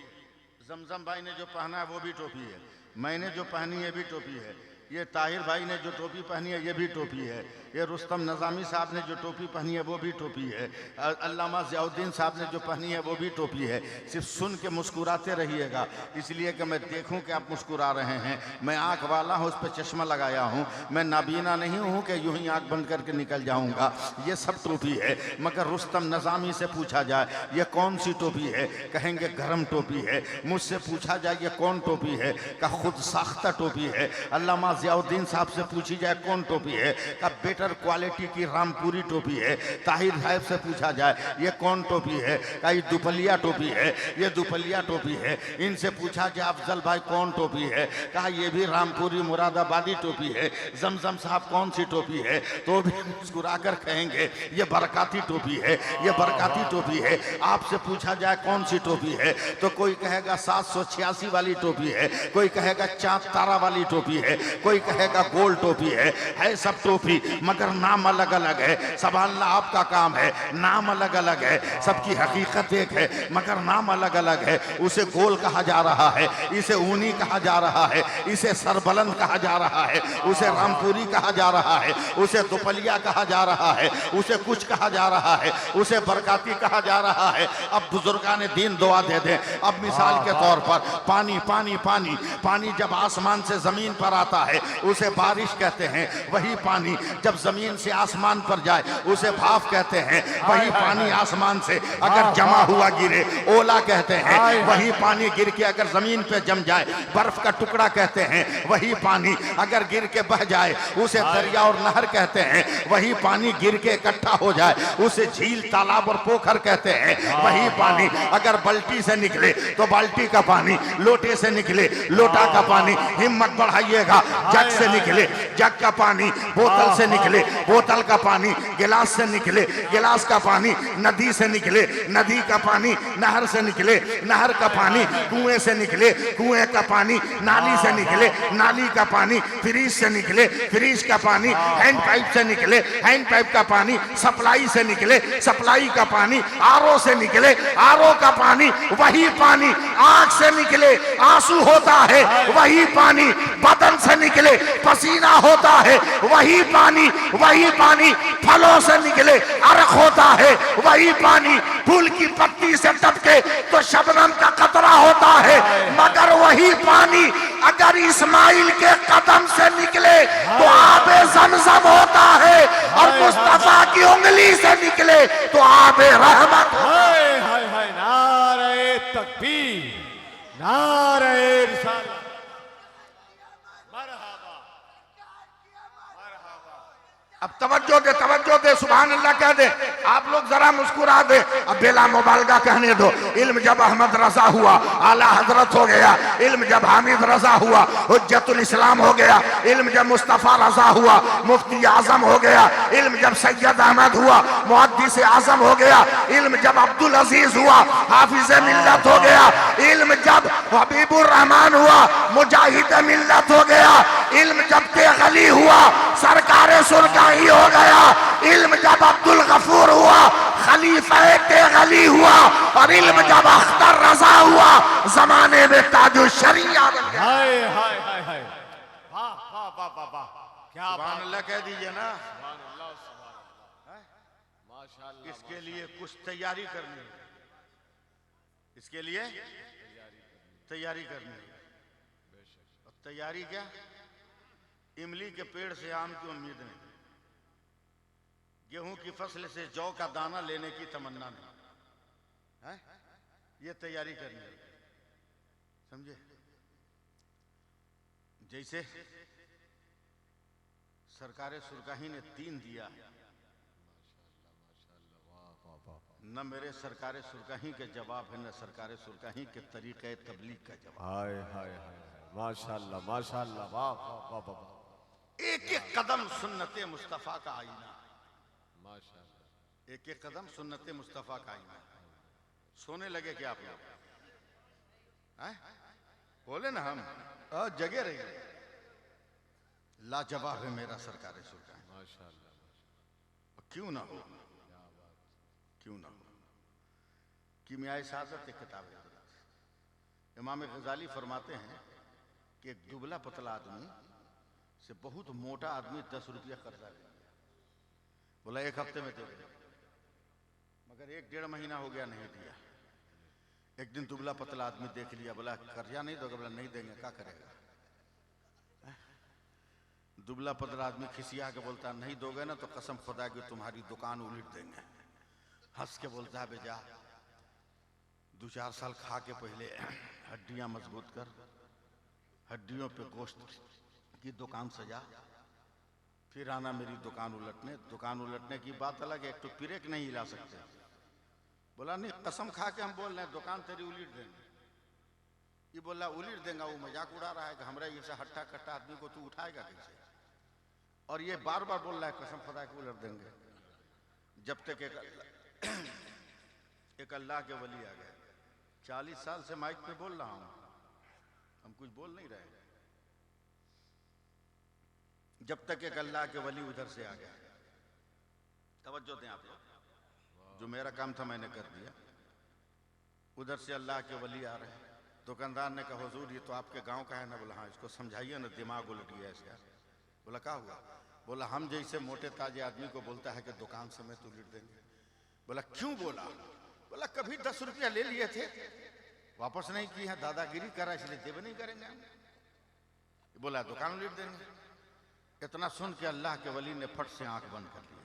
जमजम भाई ने जो पहना है वो भी टोपी है, मैंने जो पहनी है भी टोपी है, ये ताहिर भाई ने जो टोपी पहनी है ये भी टोपी है, ये रुस्तम नज़ामी साहब ने जो टोपी पहनी है वो भी टोपी है, अल्लामा ज़ियाउद्दीन साहब ने जो पहनी है वो भी टोपी है। सिर्फ सुन के मुस्कुराते रहिएगा, इसलिए कि मैं देखूं कि आप मुस्कुरा रहे हैं। मैं आंख वाला हूं, उस पर चश्मा लगाया हूं, मैं नाबीना नहीं हूं कि यूं ही आंख बंद करके निकल जाऊंगा। ये सब टोपी है, मगर रुस्तम नज़ामी से पूछा जाए ये कौन सी टोपी है, कहेंगे गरम टोपी है। मुझसे पूछा जाए ये कौन टोपी है, का खुद साख्ता टोपी है। अल्लामा जियाउद्दीन साहब से पूछी जाए कौन टोपी है, का बेटर क्वालिटी की रामपुरी टोपी है। ताहिर साहब से पूछा जाए ये कौन टोपी है, का ये दुपलिया टोपी है, ये दुपलिया टोपी है। इनसे पूछा जाए अफजल भाई कौन टोपी है, कहा ये भी रामपुरी मुरादाबादी टोपी है। जमजम साहब कौन सी टोपी है, तो भी मुस्कुराकर कहेंगे ये बरकाती टोपी है, ये बरकाती टोपी है। आपसे पूछा जाए कौन सी टोपी है, तो कोई कहेगा 786 वाली टोपी है, कोई कहेगा चांद तारा वाली टोपी है, कोई कहेगा गोल टोपी है सब टोपी मगर नाम अलग अलग है। संभालना आपका काम है, नाम अलग अलग है, सबकी हकीकत एक है मगर नाम अलग अलग है। उसे गोल कहा जा रहा है, इसे ऊनी कहा जा रहा है, इसे सरबलंद कहा जा रहा है, उसे रामपुरी कहा जा रहा है, उसे दुपलिया कहा जा रहा है, उसे कुछ कहा जा रहा है, उसे बरकाती कहा जा रहा है। अब बुजुर्गान दीन दुआ दे दें। अब मिसाल के तौर पर पानी पानी पानी पानी जब आसमान से जमीन पर आता है उसे बारिश कहते हैं। वही पानी जब जमीन से आसमान पर जाए उसे भाप कहते हैं। वही पानी आसमान से अगर जमा हुआ गिरे ओला कहते हैं। वही पानी गिर के अगर जमीन पे जम जाए बर्फ का टुकड़ा कहते हैं। वही पानी अगर गिर के बह जाए उसे दरिया और नहर कहते हैं। वही पानी गिर के इकट्ठा हो जाए उसे झील तालाब और पोखर कहते हैं। वही पानी अगर बाल्टी से निकले तो बाल्टी का पानी, लोटे से निकले लोटा का पानी, हिम्मत बढ़ाइएगा, जग से निकले जग का पानी, बोतल से निकले बोतल का पानी, गिलास से निकले गिलास का पानी, नदी से निकले नदी का पानी, नहर से निकले नहर का पानी, कुएं से निकले कुएं का पानी, नाली से निकले नाली का पानी, फ्रिज से निकले फ्रिज का पानी, हैंड पाइप से निकले हैंड पाइप का पानी, सप्लाई से निकले सप्लाई का पानी, आरओ से निकले आरओ का पानी। वही पानी आंख से निकले आंसू होता है, वही पानी बदन से निकले पसीना होता है। वही पानी फलों से निकले अरख होता है। वही पानी फूल की पत्ती से टपके तो शबनम का कतरा होता है। मगर वही पानी अगर इस्माइल के कदम से निकले तो आबे ज़मज़म होता है, और मुस्तफा की उंगली से निकले तो आबे रहमत। हाय हाय हाय, नारे तकबीर, नारे रिसालत, मरहबा मरहबा। अब तवज्जो दे सुभान अल्लाह कह दे। आप लोग जरा मुस्कुरा दे। अब बेला मुबालगा कहने दो। इल्म जब अहमद रजा हुआ आला हजरत हो गया। इल्म जब हामिद रजा हुआ हुज्जतुल इस्लाम हो गया। इल्म जब मुस्तफ़ा रजा हुआ मुफ्ती आजम हो गया। इल्म जब सैयद अहमद हुआ मुहद्दिस आजम हो गया। इल्म जब अब्दुल अजीज हुआ हाफिज मिल्लत हो गया। इल्म जब हबीबुर रहमान हुआ मुजाहिद मिल्लत हो गया। इल्म जब तेगली हुआ सरकार सुरकाही हो गया। इल्म जब अब्दुल गफूर हुआ खलीफा तेगली हुआ। और इल्म जब अख्तर रजा हुआ जमाने में ताजु शरिया बन गया। हाय हाय हाय हाय, वाह वाह वाह वाह वाह, क्या सुभान बात। अल्लाह कह दीजिए ना। सुभान अल्लाह, सुभान अल्लाह, माशाअल्लाह। इसके लिए कुछ तैयारी करनी है, इसके लिए तैयारी करनी है। और तैयारी क्या, इमली के पेड़ से आम की उम्मीद नहीं, गेहूं की फसल से जौ का दाना लेने की तमन्ना नहीं है। ये तैयारी करनी है, समझे। जैसे सरकार सुरकाही ने 3 दिया है, न मेरे सरकार सुरकाही के जवाब है, न सरकार सुरकाही के तरीके तबलीग का जवाब। हाय हाय हाय, माशाअल्लाह माशाअल्लाह, वाह वाह वाह वाह। एक एक कदम सुन्नते मुस्तफ़ा का आईना, माशाअल्लाह। एक एक कदम सुन्नते मुस्तफ़ा का आईना। सोने लगे क्या आप लोग, बोले ना हम जगह रहे। लाजवाब है मेरा सरकार सुरकाही, माशाअल्लाह। क्यों ना हो, क्यों ना हो। कीमियाए सादत एक किताब है। इमाम गजाली फरमाते हैं कि एक दुबला पतला आदमी से बहुत मोटा आदमी 10 रुपया कर्जा ले लिया। बोला 1 हफ्ते में दे दे, मगर 1-1.5 महीना हो गया नहीं दिया। एक दिन दुबला पतला आदमी देख लिया, बोला कर्जा नहीं दोगे? बोला नहीं देंगे। क्या करेगा? दुबला पतला आदमी खिसिया के बोलता नहीं दोगे ना तो कसम खुदा की तुम्हारी दुकान उलट देंगे। हंस के बोलता है बेजा 2-4 साल खा के पहले हड्डियां मजबूत कर, हड्डियों पे गोश्त कि दुकान सजा, फिर आना मेरी दुकान उलटने। दुकान उलटने की बात अलग है, एक तो पिरेक नहीं हिला सकते। बोला नहीं, कसम खा के हम बोल रहे हैं दुकान तेरी उलट देंगे। ये बोला उलट देंगे, वो मजाक उड़ा रहा है कि हमारे जैसा हट्टा कट्टा आदमी को तू उठाएगा कैसे। और ये बार बार बोल रहा है कसम खुदा के उलट देंगे। जब तक एक अल्लाह के वली आ गए। 40 साल से माइक पे बोल रहा हूं, हम कुछ बोल नहीं रहे। जब तक एक अल्लाह के वली उधर से आ गया। तवज्जो दें आप लोग, जो मेरा काम था मैंने कर दिया। उधर से अल्लाह के वली आ रहे हैं। दुकानदार ने कहा हुजूर ये तो आपके गांव का है ना। बोला हाँ, इसको समझाइए ना, दिमाग उलट गया इसका। बोला क्या हुआ? बोला हम जैसे मोटे ताजे आदमी को बोलता है कि दुकान समेत उलट देंगे। बोला क्यों बोला? बोला कभी 10 रुपया ले लिए थे, वापस नहीं किए हैं, दादागिरी करा इसलिए देवे नहीं करेंगे हम। बोला दुकान उलट देंगे। इतना सुन के अल्लाह के वली ने फट से आंख बंद कर लिया।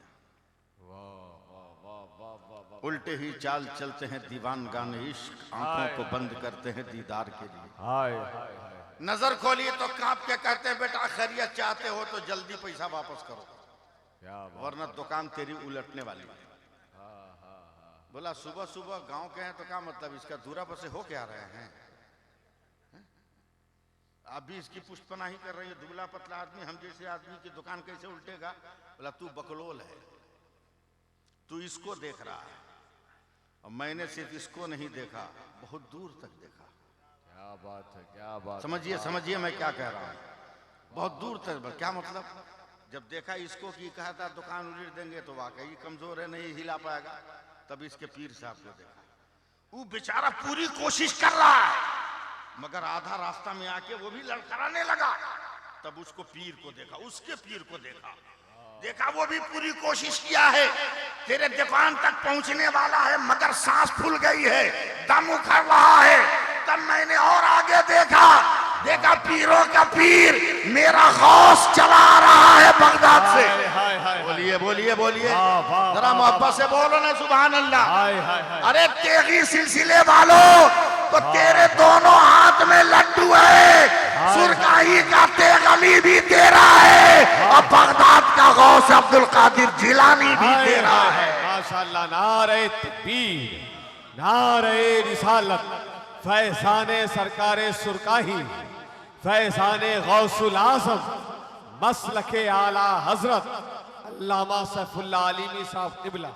उल्टे ही चाल चलते हैं दीवान गाने इश्क, आंखों को बंद करते हैं दीदार के लिए। नजर खोलिए तो कांप के कहते हैं बेटा खैरियत चाहते हो तो जल्दी पैसा वापस करो, वरना दुकान तेरी उलटने वाली है। बोला सुबह सुबह गांव के हैं तो क्या मतलब, इसका दूरा पर से हो क्या रहे हैं? आप भी इसकी पुष्पनाही कर रही है। दुबला पतला आदमी हम जैसे आदमी की दुकान कैसे उल्टेगा? बोला तू बकलोल है, तू इसको देख रहा है और मैंने सिर्फ इसको नहीं देखा, बहुत दूर तक देखा। क्या बात है, क्या बात। समझिए समझिए मैं क्या कह रहा हूँ, बहुत दूर तक। क्या मतलब? जब देखा इसको कि कहा था दुकान उलट देंगे तो वाकई कमजोर है, नहीं हिला पाएगा। तब इसके पीर साहब को देखा, वो बेचारा पूरी कोशिश कर रहा है मगर आधा रास्ता में आके वो भी लड़खड़ाने लगा। तब उसको पीर को देखा, उसके पीर को देखा वो भी पूरी कोशिश किया है, तेरे दुकान तक पहुंचने वाला है मगर सांस फूल गई है, दम उखड़ रहा है। तब मैंने और आगे देखा पीरों का पीर मेरा गौस चला आ रहा है बगदाद से। बोलिए बोलिए बोलिए, जरा मोहब्बत से बोलो ना सुभान अल्लाह। अरे तेगी सिलसिले वालों, तो तेरे दोनों हाथ में लड्डू है, सुरकाही का तेगली भी तेरा है और बगदाद का गौस अब्दुल कादिर जिलानी भी तेरा है। माशाअल्लाह, नारे तकबीर, नारे रिसालत, फैज़ाने सरकारे सुरकाही, फैज़ाने गौसुल आज़म, मसलके आला हजरत अल्लामा सैफुल्लाह आलिमी साहब क़िबला।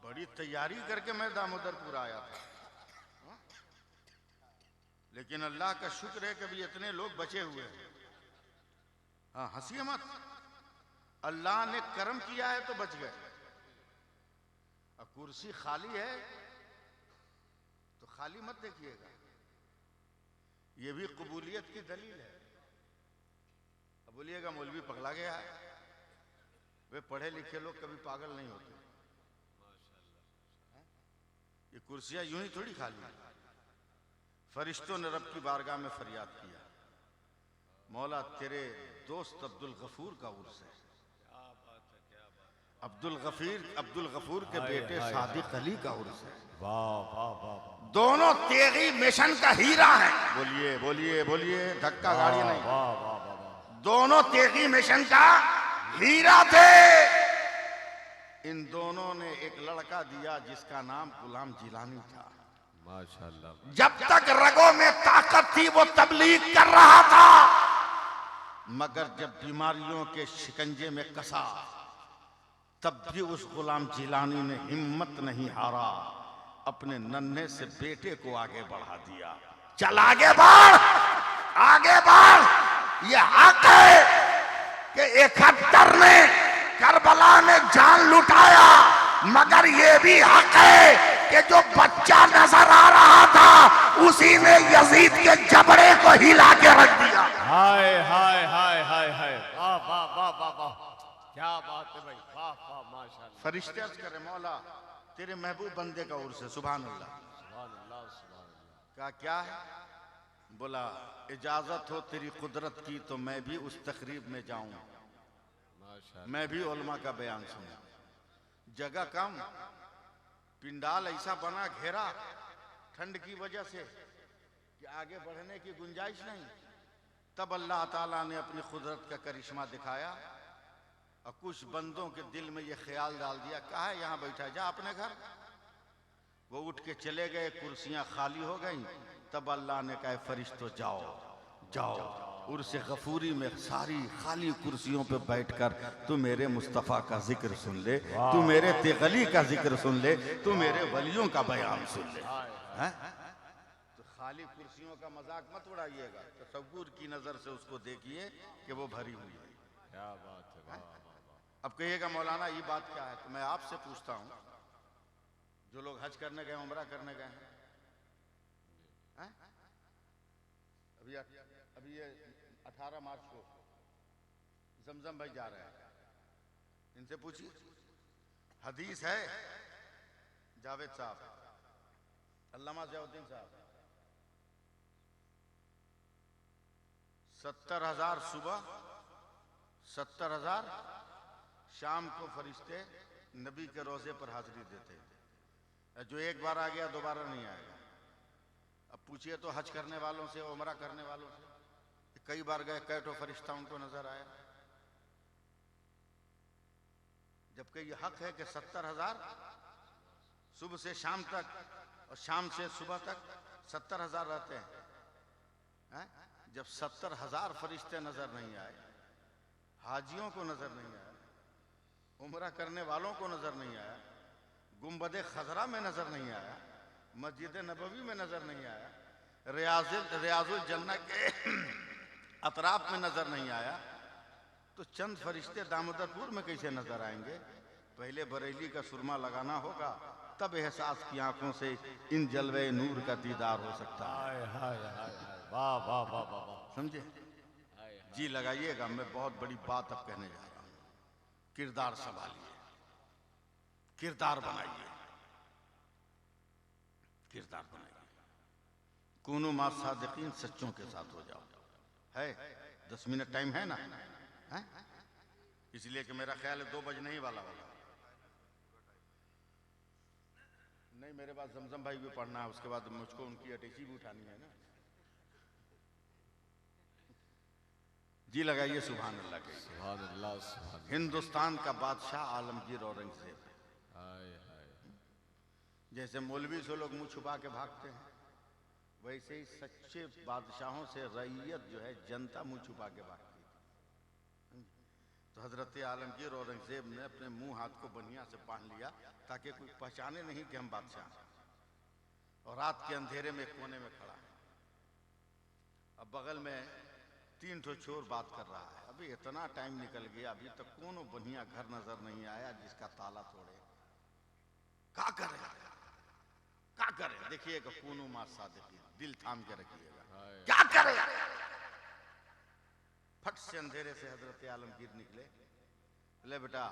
बड़ी तैयारी करके मैं दामोदरपुर आया था, लेकिन अल्लाह का शुक्र है कि अभी इतने लोग बचे हुए हैं। हाँ हंसिए मत, अल्लाह ने करम किया है तो बच गए। अब कुर्सी खाली है तो खाली मत देखिएगा, ये भी कबूलियत की दलील है। अब बोलिएगा मौलवी पगला गया है, वे पढ़े लिखे लोग कभी पागल नहीं होते। ये कुर्सियां यूं ही थोड़ी खाली है। फरिश्तों ने रब की बारगाह में फरियाद किया, मौला तेरे दोस्त अब्दुल गफूर का उर्स है। अब्दुल गफूर के बेटे सादिक अली का उर्स है। दोनों तेगी मिशन का हीरा है। बोलिए बोलिए बोलिए, धक्का गाड़ी नहीं। दोनों तेगी मिशन का हीरा थे। इन दोनों ने एक लड़का दिया जिसका नाम गुलाम जिलानी था। माशाअल्लाह। जब तक रगों में ताकत थी वो तबलीग कर रहा था, मगर जब बीमारियों के शिकंजे में कसा तब भी उस गुलाम जिलानी ने हिम्मत नहीं हारा, अपने नन्हे से बेटे को आगे बढ़ा दिया। चल आगे बढ़, आगे बढ़। ये हक है कि 71 ने करबला में जान लुटाया, मगर ये भी हक है कि जो बच्चा नजर आ रहा था उसी ने यजीद के जबड़े को हिला के रख दिया। हाय हाय हाय हाय हाय, वाह वाह वाह वाह वाह, क्या बात है भाई, वाह वाह माशाअल्लाह। फरिश्ते अर्ज करे मौला तेरे महबूब बंदे का उर्स है। सुभान अल्लाह। क्या है? बोला इजाजत हो तेरी कुदरत की तो मैं भी उस तकरीब में जाऊं, मैं भी उलमा का बयान सुनूं। जगह कम, पिंडाल ऐसा बना घेरा ठंड की वजह से कि आगे बढ़ने की गुंजाइश नहीं। तब अल्लाह ताला ने अपनी कुदरत का करिश्मा दिखाया और कुछ बंदों के दिल में ये ख्याल डाल दिया, कहा है यहाँ बैठा, जा अपने घर। वो उठ के चले गए, कुर्सियां खाली हो गईं। तब अल्लाह ने कहा, फरिश्तों जाओ जाओ, उर्स गफूरी में सारी खाली कुर्सियों पे बैठकर तू मेरे मुस्तफ़ा का जिक्र सुन ले, तू मेरे तेगली का जिक्र सुन ले, तू मेरे वलियों का बयान सुन ले। हैं? तो खाली कुर्सियों का मजाक मत उड़ाइएगा, तसव्वुर की नजर से उसको देखिए कि वो भरी हुई है। क्या बात है, वाह वाह वाह। अब कहिएगा मौलाना ये बात क्या है, तो मैं आपसे पूछता हूँ, जो लोग हज करने गए, उम्रा करने गए हैं, अभी ये 18 मार्च को जमजम भाई जा रहे हैं, इनसे पूछिए, हदीस है, जावेद साहब, अल्लामा ज़ियाउद्दीन साहब, 70,000 सुबह, 70,000 शाम को फरिश्ते नबी के रोजे पर हाजिरी देते हैं। जो एक बार आ गया दोबारा नहीं आएगा। अब पूछिए तो हज करने वालों से, उमरा करने वालों से, कई बार गए, कै ठो फरिश्ता उनको नजर आया। जबकि ये हक है कि 70,000 सुबह से शाम तक और शाम से सुबह तक 70,000 रहते हैं। जब 70,000 फरिश्ते नजर नहीं आए, हाजियों को नजर नहीं आया, उमरा करने वालों को नजर नहीं आया, गुंबद खजरा में नजर नहीं आया, मस्जिद नबवी में नजर नहीं आया, रियाजुल जन्नह के अतराफ में नजर नहीं आया, तो चंद फरिश्ते दामोदरपुर में कैसे नजर आएंगे? पहले बरेली का सुरमा लगाना होगा, तब एहसास की आंखों से इन जलवे नूर का दीदार हो सकता है। हाय हाय हाय, वाह वाह वाह वाह वाह। समझे? जी लगाइएगा, मैं बहुत बड़ी बात अब कहने जा रहा हूं। किरदार संभालिए, किरदार बनाइए, किरदार बनाइए। कूनू मा सादिकीन, सच्चों के साथ हो जाओ। है 10 मिनट टाइम है ना? है? इसलिए कि मेरा ख्याल है 2 बजने ही वाला होगा। नहीं, मेरे पास जमजम भाई भी पढ़ना है, उसके बाद मुझको उनकी अटैची भी उठानी है ना। जी लगाइए, सुभान अल्लाह के। सुभान अल्लाह, सुभान अल्लाह। हिंदुस्तान का बादशाह आलमगीर औरंगजेब, हाय हाय। जैसे मौलवी से लोग मुंह छुपा के भागते हैं, वैसे ही सच्चे बादशाहों से रईयत जो है, जनता मुंह छुपा के भागती है। तो हजरत आलमगीर औरंगजेब ने अपने मुंह हाथ को बनिया से बांध लिया ताकि कोई पहचाने नहीं कि हम बादशाह हैं, और रात के अंधेरे में कोने में खड़ा है। अब बगल में 3 ठो चोर बात कर रहा है। अभी इतना टाइम निकल गया, अभी तक कोनो बढ़िया घर नजर नहीं आया जिसका ताला तोड़े। क्या करे, क्या करे? देखिएगा, कूनू मा सादिकीन, दिल थाम के रखिएगा, क्या करे। फट से अंधेरे से हजरत आलमगीर निकले। बोले, बेटा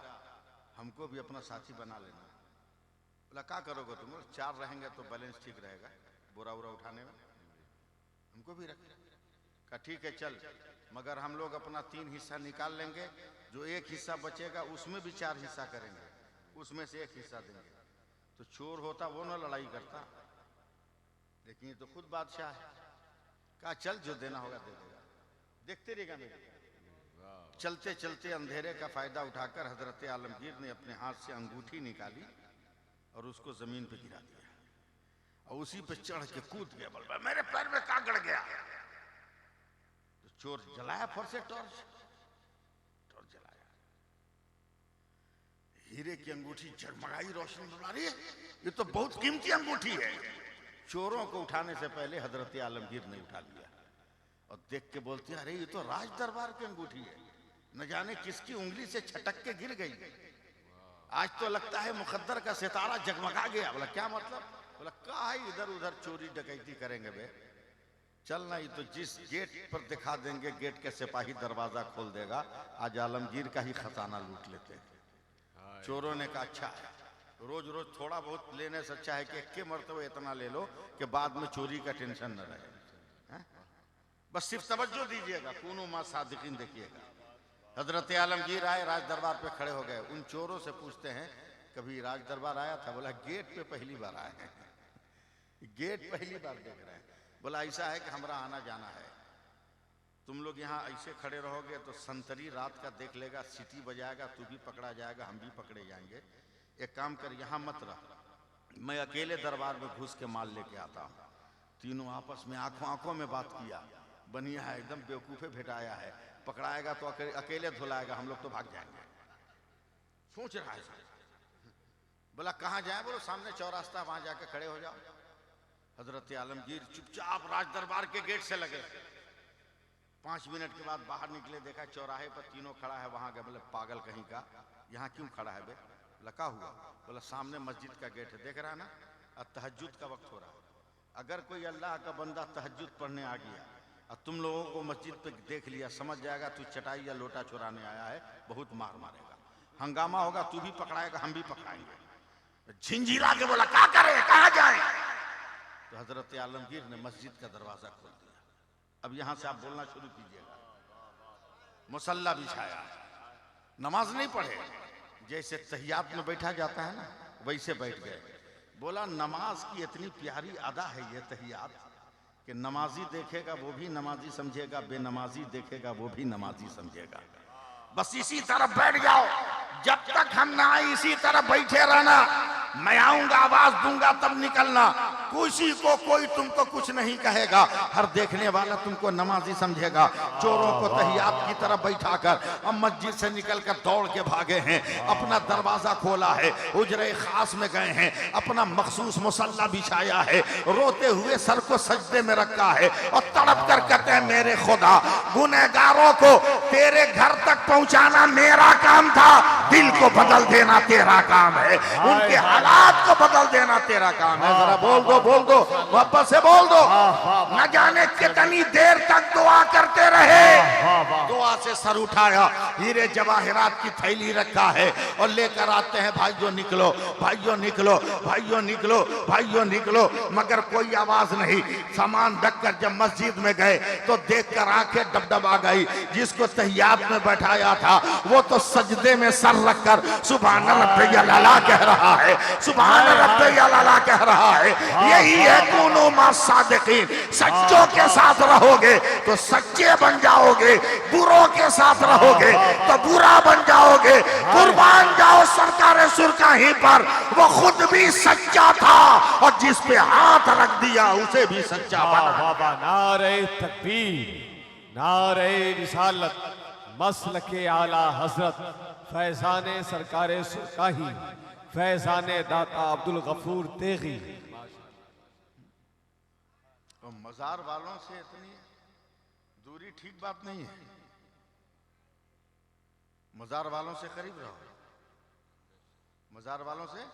हमको भी अपना साथी बना लेना। बोला, क्या करोगे तुम? 4 रहेंगे तो बैलेंस ठीक रहेगा, बोरा उरा उठाने में, हमको भी रख। कहा ठीक है चल, मगर हम लोग अपना 3 हिस्सा निकाल लेंगे, जो 1 हिस्सा बचेगा उसमें भी 4 हिस्सा करेंगे, उसमें से 1 हिस्सा देंगे। तो चोर होता वो ना लड़ाई करता, लेकिन ये तो खुद बादशाह है। कहा चल, जो देना होगा दे देगा, देखते रहेगा मेरे। चलते चलते अंधेरे का फायदा उठाकर हजरत आलमगीर ने अपने हाथ से अंगूठी निकाली और उसको जमीन पे गिरा दिया, और उसी पे चढ़ के कूद गया। बोल, मेरे पैर में क्या गड़ गया? तो चोर जलाया फर से टॉर्च जलाया, हीरे की अंगूठी जगमगाई, रोशनी बना रही है, ये तो बहुत कीमती अंगूठी है। चोरों को उठाने से पहले हजरत आलमगीर ने उठा लिया और देख के बोलते हैं, अरे ये तो राज दरबार की अंगूठी है, न जाने किसकी उंगली से छटक के गिर गई। आज तो लगता है मुकद्दर का सितारा जगमगा गया। बोला, क्या मतलब? बोला, कहा इधर उधर चोरी डकैती करेंगे बे, चलना, ये तो जिस गेट पर दिखा देंगे गेट के सिपाही दरवाजा खोल देगा, आज आलमगीर का ही खजाना लूट लेते हैं। चोरों ने कहा, अच्छा है, रोज रोज थोड़ा बहुत लेने से अच्छा है कि एक के मरतबे इतना ले लो कि बाद में चोरी का टेंशन न रहे। बस सिर्फ तवज्जो दीजिएगा, कूनू मा सादिकीन देखिएगा। हजरत आलमगीर आए, राज दरबार पे खड़े हो गए। उन चोरों से पूछते हैं, कभी राज दरबार आया था? बोला, गेट पे पहली बार आए हैं, गेट पहली बार देख रहे हैं। बोला, ऐसा है कि हमारा आना जाना है, तुम लोग यहाँ ऐसे खड़े रहोगे तो संतरी रात का देख लेगा, सीटी बजाएगा, तू भी पकड़ा जाएगा, हम भी पकड़े जाएंगे। एक काम कर, यहाँ मत रह, मैं अकेले दरबार में घुस के माल लेके आता हूँ। तीनों आपस में आंखों आंखों में बात किया, बनिया है एकदम बेवकूफे भेटाया है, पकड़ाएगा तो अकेले धुलाएगा, हम लोग तो भाग जाएंगे। सोच रहा है बोला कहाँ जाए, बोलो सामने चौरास्ता, वहां जाके खड़े हो जाओ। हजरत आलमगीर चुपचाप राज दरबार के गेट से लगे। 5 मिनट के बाद बाहर निकले, देखा चौराहे पर तीनों खड़ा है। वहां गए, बोले पागल कहीं का, यहाँ क्यों खड़ा है बे? लगा हुआ। बोला सामने मस्जिद का गेट है, देख रहा है ना, अब तहज्जुद का वक्त हो रहा है। अगर कोई अल्लाह का बंदा तहज्जुद पढ़ने आ गया और तुम लोगों को मस्जिद पे देख लिया, समझ जाएगा तू चटाई या लोटा चुराने आया है, बहुत मार मारेगा, हंगामा होगा, तू भी पकड़ाएगा, हम भी पकड़ाएंगे। झिंझिला के बोला क्या करे, कहाँ जाए? तो हजरत आलमगीर ने मस्जिद का दरवाजा खोल दिया। अब यहां से आप बोलना शुरू कीजिएगा। मुसल्ला बिछाया, नमाज नहीं पढ़े, जैसे तहियात में बैठा जाता है ना, वैसे बैठ गए। बोला नमाज की इतनी प्यारी अदा है ये तहियात कि नमाजी देखेगा वो भी नमाजी समझेगा, बेनमाजी देखेगा वो भी नमाजी समझेगा। बस इसी तरफ बैठ जाओ, जब तक हम ना आए इसी तरफ बैठे रहना। मैं आऊंगा, आवाज दूंगा तब निकलना। किसी को कोई तुमको कुछ नहीं कहेगा, हर देखने वाला तुमको नमाजी समझेगा। चोरों को तहियात की तरफ बैठाकर अब मस्जिद से निकलकर दौड़ के भागे हैं, अपना दरवाजा खोला है, हुजरे खास में गए हैं, अपना मखसूस मुसल्ला बिछाया है, रोते हुए सर को सजदे में रखा है और तड़प कर कहते हैं मेरे खुदा, गुनहगारों को तेरे घर तक पहुंचाना मेरा काम था, दिल को बदल देना तेरा काम है, उनके हालात को बदल देना तेरा काम है। जरा बोल दो वापस से बोल दो। न जाने कितनी देर तक दुआ करते रहे। दुआ से सर उठाया, हीरे जवाहरात की थैली रखा है और लेकर आते हैं, भाइयों निकलो, भाइयों निकलो, भाइयों निकलो, भाइयों निकलो, मगर कोई आवाज नहीं। सामान रखकर जब मस्जिद में गए तो देखकर आंखें डबडबा गई। जिसको तहियात में बैठाया था वो तो सजदे में सर रखकर सुभान रब्बियल आला कह रहा है, सुभान रब्बियल आला कह रहा है। यही है कूनू मा सादिकीन, सच्चों के साथ रहोगे तो सच्चे बन जाओगे, बुरों के साथ रहोगे तो बुरा बन जाओगे। कुर्बान जाओ सरकार सुरकाही पर, वो खुद भी सच्चा था और जिस पे हाथ रख दिया उसे भी सच्चा बना। नारे तकबीर, नारे रिसालत, मसलके आला हजरत फैजाने सरकारे सुरकाही, फैजाने दाता अब्दुल गफूर तेगी। तो मजार वालों से इतनी दूरी ठीक बात नहीं है। मजार वालों से करीब रहो, मजार वालों से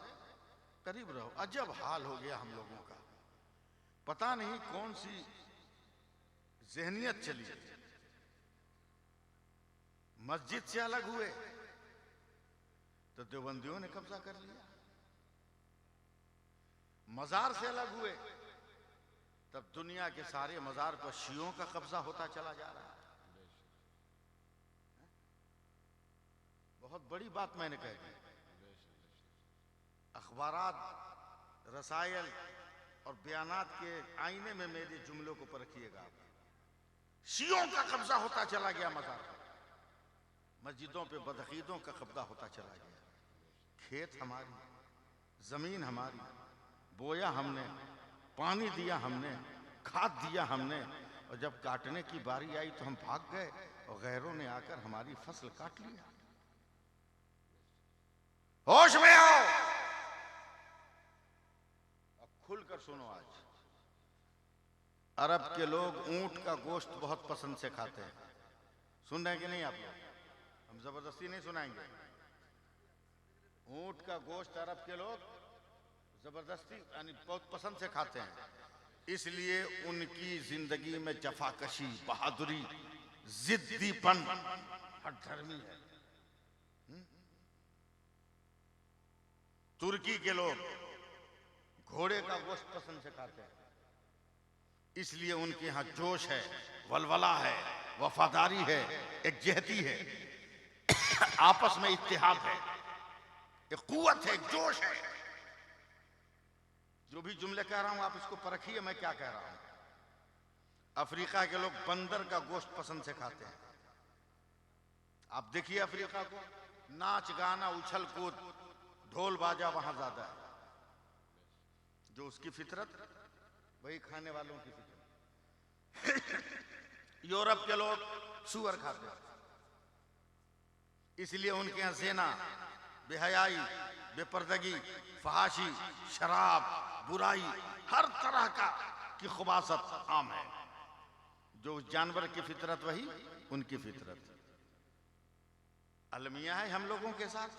करीब रहो। अजब हाल हो गया हम लोगों का, पता नहीं कौन सी जहनियत चली। मस्जिद से अलग हुए तो देवबंदियों ने कब्जा कर लिया, मजार से अलग हुए तब दुनिया के सारे मजार पर शियों का कब्जा होता चला जा रहा है। बहुत बड़ी बात मैंने कह दी। अखबारात, रसायल और बयानात के आईने में मेरे जुमलों को परखिएगा। शियों का कब्जा होता चला गया मजार पर, मस्जिदों पे बदअकीदों का कब्जा होता चला गया। खेत हमारी, जमीन हमारी, बोया हमने, पानी दिया हमने, खाद दिया हमने, और जब काटने की बारी आई तो हम भाग गए और गैरों ने आकर हमारी फसल काट लिया। होश में आओ, अब खुलकर सुनो। आज अरब के लोग ऊंट का गोश्त बहुत पसंद से खाते हैं। सुन रहे हैं कि नहीं आप लोग? हम जबरदस्ती नहीं सुनाएंगे। ऊंट का गोश्त अरब के लोग जबरदस्ती यानी बहुत पसंद से खाते हैं, इसलिए उनकी जिंदगी में जफाकशी, बहादुरी, जिद्दीपन हर धर्मी है। तुर्की के लोग घोड़े का गोश्त पसंद से खाते हैं, इसलिए उनके यहाँ जोश है, वलवला है, वफादारी है, एक जहती है, आपस में इत्तेहाद है, एक कुव्वत है, एक जोश है। जो भी जुमले कह रहा हूं आप इसको परखिए मैं क्या कह रहा हूं। अफ्रीका के लोग बंदर का गोश्त पसंद से खाते हैं। आप देखिए अफ्रीका को, नाच गाना उछल कूद ढोल बाजा वहां ज्यादा है। जो उसकी फितरत वही खाने वालों की फितरत। यूरोप के लोग सुअर खाते हैं, इसलिए उनके यहाँ ज़िना, बेहयाई, बेपर्दगी, फहाशी, शराब, बुराई, हर तरह का की खुबासत आम है। जो उस जानवर की फितरत वही उनकी फितरत। अलमिया है हम लोगों के साथ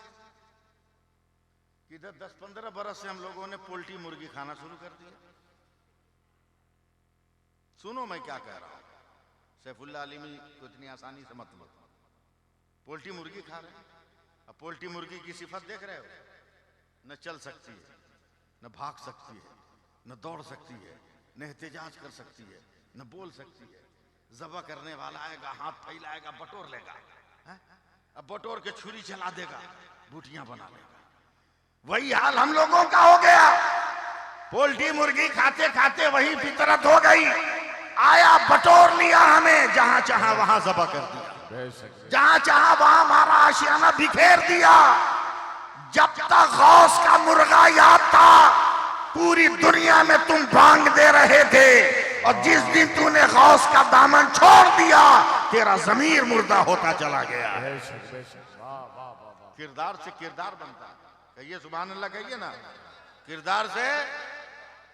कि 10-15 बरस से हम लोगों ने पोल्ट्री मुर्गी खाना शुरू कर दिया। सुनो मैं क्या कह रहा हूं, सैफुल्लाह आलिमी को इतनी आसानी से मत लो। पोल्ट्री मुर्गी खा रहे हैं। अब पोल्ट्री मुर्गी की सिफत देख रहे हो, न चल सकती है, न भाग सकती है, न दौड़ सकती है, न एहतिजाज कर सकती है, न बोल सकती है। ज़बह करने वाला आएगा, हाथ फैलाएगा, बटोर लेगा, है? अब बटोर के छुरी चला देगा, बूटियां बना लेगा। वही हाल हम लोगों का हो गया। पोल्ट्री मुर्गी खाते खाते वही फितरत हो गई। आया बटोर लिया हमें, जहां चाहा वहां ज़बह कर दिया, जहां चाहा वहां हमारा आशियाना बिखेर दिया। जब तक गौस का मुर्गा याद था, पूरी दुनिया में तुम भांग दे रहे थे, और जिस दिन तूने गौस का दामन छोड़ दिया, तेरा ज़मीर मुर्दा होता चला गया। किरदार से किरदार बनता है। कहिए सुभान अल्लाह, कहिए ना। किरदार से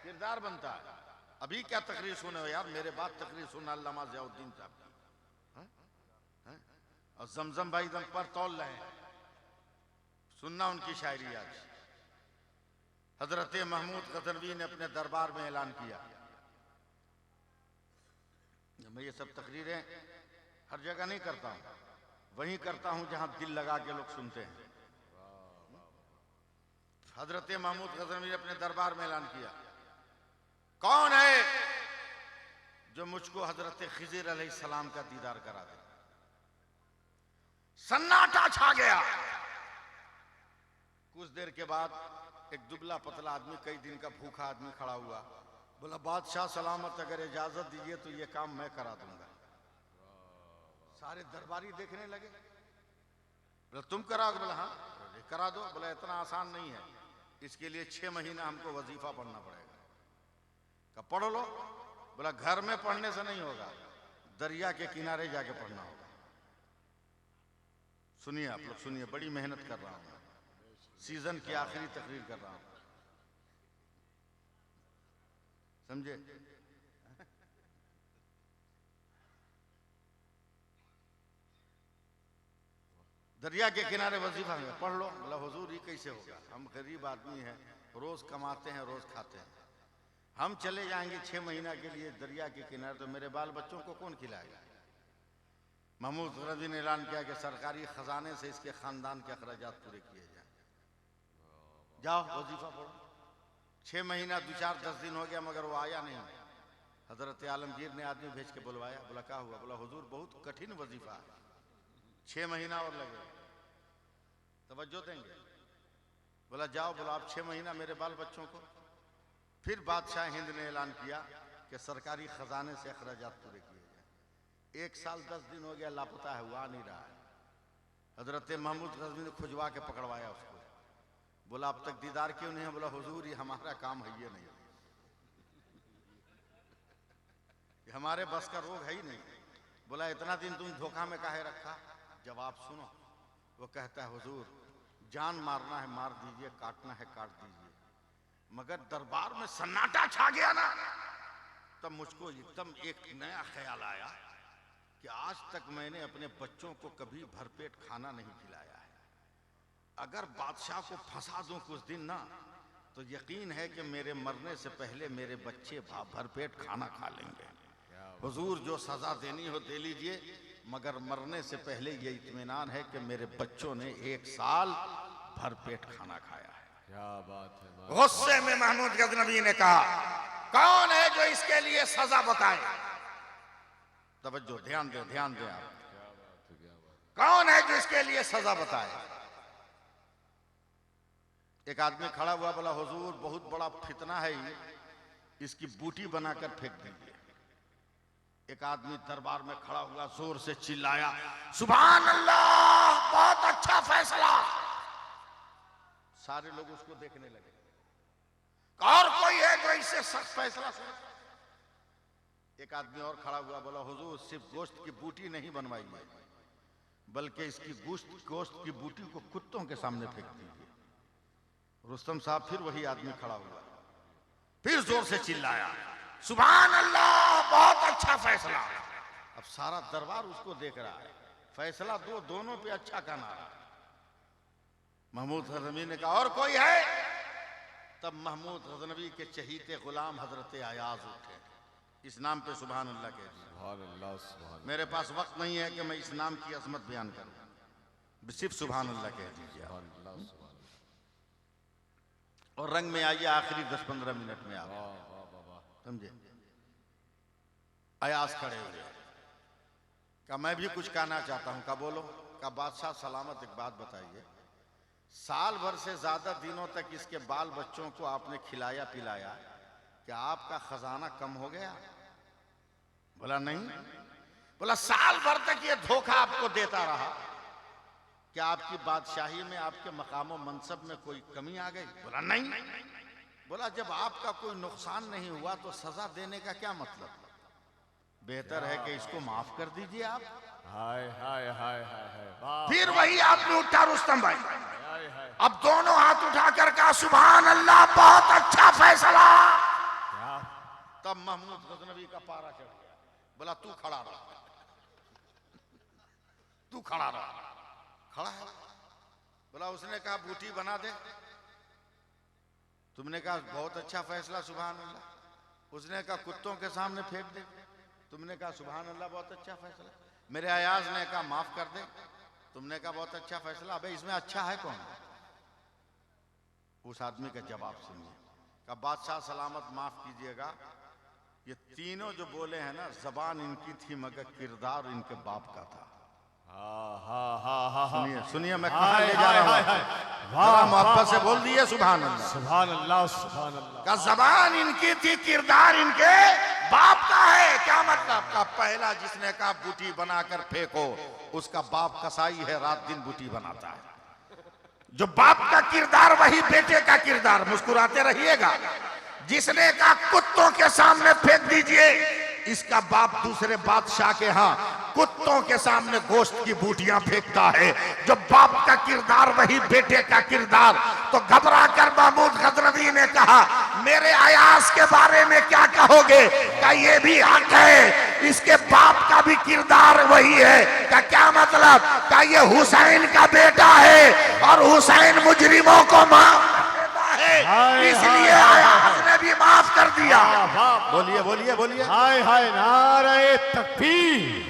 किरदार बनता है। अभी क्या तकरीर सुने हो यार, मेरे बाद तकरीर सुना अल्लामा ज़ियाउद्दीन साहब की, और जमजम भाई दम पर तौल रहे हैं। सुनना उनकी शायरी आज। हजरत महमूद गजनवी ने अपने दरबार में ऐलान किया। मैं ये सब तकरीरें हर जगह नहीं करता हूं, वहीं करता हूं जहां दिल लगा के लोग सुनते हैं। हजरत महमूद गजनवी ने अपने दरबार में ऐलान किया, कौन है जो मुझको हजरत खिज़िर अलैहिस्सलाम का दीदार करा दे। सन्नाटा छा गया। कुछ देर के बाद एक दुबला पतला आदमी, कई दिन का भूखा आदमी खड़ा हुआ। बोला, बादशाह सलामत, अगर इजाजत दीजिए तो ये काम मैं करा दूंगा। सारे दरबारी देखने लगे। बोला, तुम कराओगे? बोला, हाँ करा दो। बोला, इतना आसान नहीं है, इसके लिए 6 महीना हमको वजीफा पढ़ना पड़ेगा। कहा, पढ़ लो। बोला, घर में पढ़ने से नहीं होगा, दरिया के किनारे जाके पढ़ना होगा। सुनिए आप लोग, सुनिए, बड़ी मेहनत कर रहा हूं, सीजन की आखिरी तकरीर कर रहा हूं, समझे। दरिया के किनारे वजीफा में पढ़ लो। बोला, हुजूर ये कैसे होगा, हम गरीब आदमी हैं, रोज कमाते हैं, रोज खाते हैं, हम चले जाएंगे 6 महीना के लिए दरिया के किनारे, तो मेरे बाल बच्चों को कौन खिलाएगा। महमूद गजनवी ने ऐलान किया कि सरकारी खजाने से इसके खानदान के अखराजात पूरे किए जाए। जाओ वजीफा पढ़ो। 6 महीना 2-4-10 दिन हो गया, मगर वो आया नहीं। हजरत आलमगीर ने आदमी भेज के बुलवाया। बोला, क्या हुआ? बोला, हुजूर बहुत कठिन वजीफा है, 6 महीना और लगेगा, तवज्जो देंगे? बोला, जाओ। बोला, आप 6 महीना मेरे बाल बच्चों को। फिर बादशाह हिंद ने ऐलान किया कि सरकारी खजाने से अखराजात पूरे किए जाए। 1 साल 10 दिन हो गया, लापता है, हुआ नहीं रहा है। हजरत महमूद गजनवी ने खुजवा के पकड़वाया उसको। बोला, अब तक दीदार क्यों नहीं है? बोला, हुजूर ये हमारा काम है, ये नहीं, ये हमारे बस का रोग है ही नहीं। बोला, इतना दिन तुम धोखा में काहे रखा? जवाब सुनो। वो कहता है, हुजूर जान मारना है मार दीजिए, काटना है काट दीजिए। मगर दरबार में सन्नाटा छा गया ना, तब मुझको एकदम एक नया ख्याल आया कि आज तक मैंने अपने बच्चों को कभी भरपेट खाना नहीं खिलाया है। अगर बादशाह को फंसा दूं कुछ दिन ना, तो यकीन है कि मेरे मरने से पहले मेरे बच्चे भरपेट खाना खा लेंगे। हुजूर जो सजा देनी हो दे लीजिए, मगर मरने से पहले ये इत्मीनान है कि मेरे बच्चों ने 1 साल भरपेट खाना खाया है। क्या बात है। गुस्से में महमूद गजनवी ने कहा, कौन है जो इसके लिए सजा बताए? तवज्जो, ध्यान दे, ध्यान दे आप। कौन है जो इसके लिए सजा बताए? एक आदमी खड़ा हुआ। बोला, हुजूर बहुत बड़ा फितना है, इसकी बूटी बनाकर फेंक दीजिए। एक आदमी दरबार में खड़ा हुआ, जोर से चिल्लाया, सुभान अल्लाह, बहुत अच्छा फैसला। सारे लोग उसको देखने लगे। और कोई है जो इससे सख्त फैसला सुने? एक आदमी और खड़ा हुआ, बोला, हुजूर, सिर्फ गोश्त की बूटी नहीं बनवाई है, बल्कि इसकी गोश्त की बूटी को कुत्तों के सामने फेंक दीजिए। रुस्तम साहब, फिर वही आदमी खड़ा हुआ, फिर जोर से चिल्लाया, सुभान अल्लाह, बहुत अच्छा फैसला। अब सारा दरबार उसको देख रहा है। फैसला दोनों पे अच्छा का नारा। महमूद गजनवी ने कहा, और कोई है? तब महमूद गजनवी के चहीते गुलाम हजरत अयाज उठे। इस नाम पे सुभान अल्लाह कह दीजिए। सुभान अल्लाह, सुभान मेरे पास वक्त नहीं है कि मैं इस नाम की अजमत बयान करूं, सिर्फ सुभान अल्लाह कह दीजिए। अल्लाह, सुभान और रंग में आइए, आखिरी 10-15 मिनट में आप समझे। अयाज खड़े हुए, का मैं भी कुछ कहना चाहता हूं। का बोलो? का बादशाह सलामत, एक बात बताइए, साल भर से ज्यादा दिनों तक इसके बाल बच्चों को आपने खिलाया पिलाया, क्या आपका खजाना कम हो गया? बोला नहीं। बोला साल भर तक ये धोखा आपको देता रहा, क्या आपकी बादशाही में, आपके मकाम और मनसब में कोई कमी आ गई? बोला नहीं। बोला जब आपका कोई नुकसान नहीं हुआ तो सजा देने का क्या मतलब? बेहतर है कि इसको माफ कर दीजिए आप। हाय हाय हाय हाय हाय, वाह, फिर वही आदमी उठा, रुस्तम भाई, हाय हाय, अब दोनों हाथ उठाकर कहा, सुभान अल्लाह, बहुत अच्छा फैसला। क्या? तब महमूद गजनवी का पारा चढ़ गया। बोला तू खड़ा रहा, तू खड़ा रहा। खड़ा है। बोला, उसने कहा बूटी बना दे। तुमने कहा बहुत अच्छा फैसला, सुभान अल्लाह। उसने कहा कुत्तों के सामने फेंक दे। तुमने कहा सुभान अल्लाह, बहुत अच्छा फैसला। मेरे अयाज ने कहा माफ कर दे। तुमने कहा बहुत अच्छा फैसला। अबे इसमें अच्छा है कौन? उस आदमी का जवाब सुनिए। कहा बादशाह सलामत, माफ कीजिएगा, ये तीनों जो बोले हैं ना, जबान इनकी थी मगर किरदार इनके बाप का था। सुनिए सुनिए, मैं कहाँ ले जा रहा हूँ। जरा मोहब्बत से बोल दिए सुभान अल्लाह, सुभान अल्लाह, सुभान अल्लाह। का जबान इनकी थी, किरदार इनके बाप का है। क्या मतलब? का पहला जिसने कहा बूटी बनाकर फेंको, उसका बाप कसाई है, रात दिन बूटी बनाता है। जो बाप का किरदार वही बेटे का किरदार। मुस्कुराते रहिएगा। जिसने कहा कुत्तों के सामने फेंक दीजिए, इसका बाप दूसरे बादशाह के यहाँ कुत्तों के सामने गोश्त की बूटियां फेंकता है। जो बाप का किरदार वही बेटे का किरदार। तो घबरा कर महमूद गजनवी ने कहा, मेरे अयाज के बारे में क्या कहोगे? क्या ये भी हक है? इसके बाप का भी किरदार वही है। क्या क्या मतलब? क्या ये हुसैन का बेटा है और हुसैन मुजरिमों को माफ देता है, इसलिए अयाज ने भी माफ कर दिया। बोलिए बोलिए बोलिए। हाय हाय, नारे तकबीर,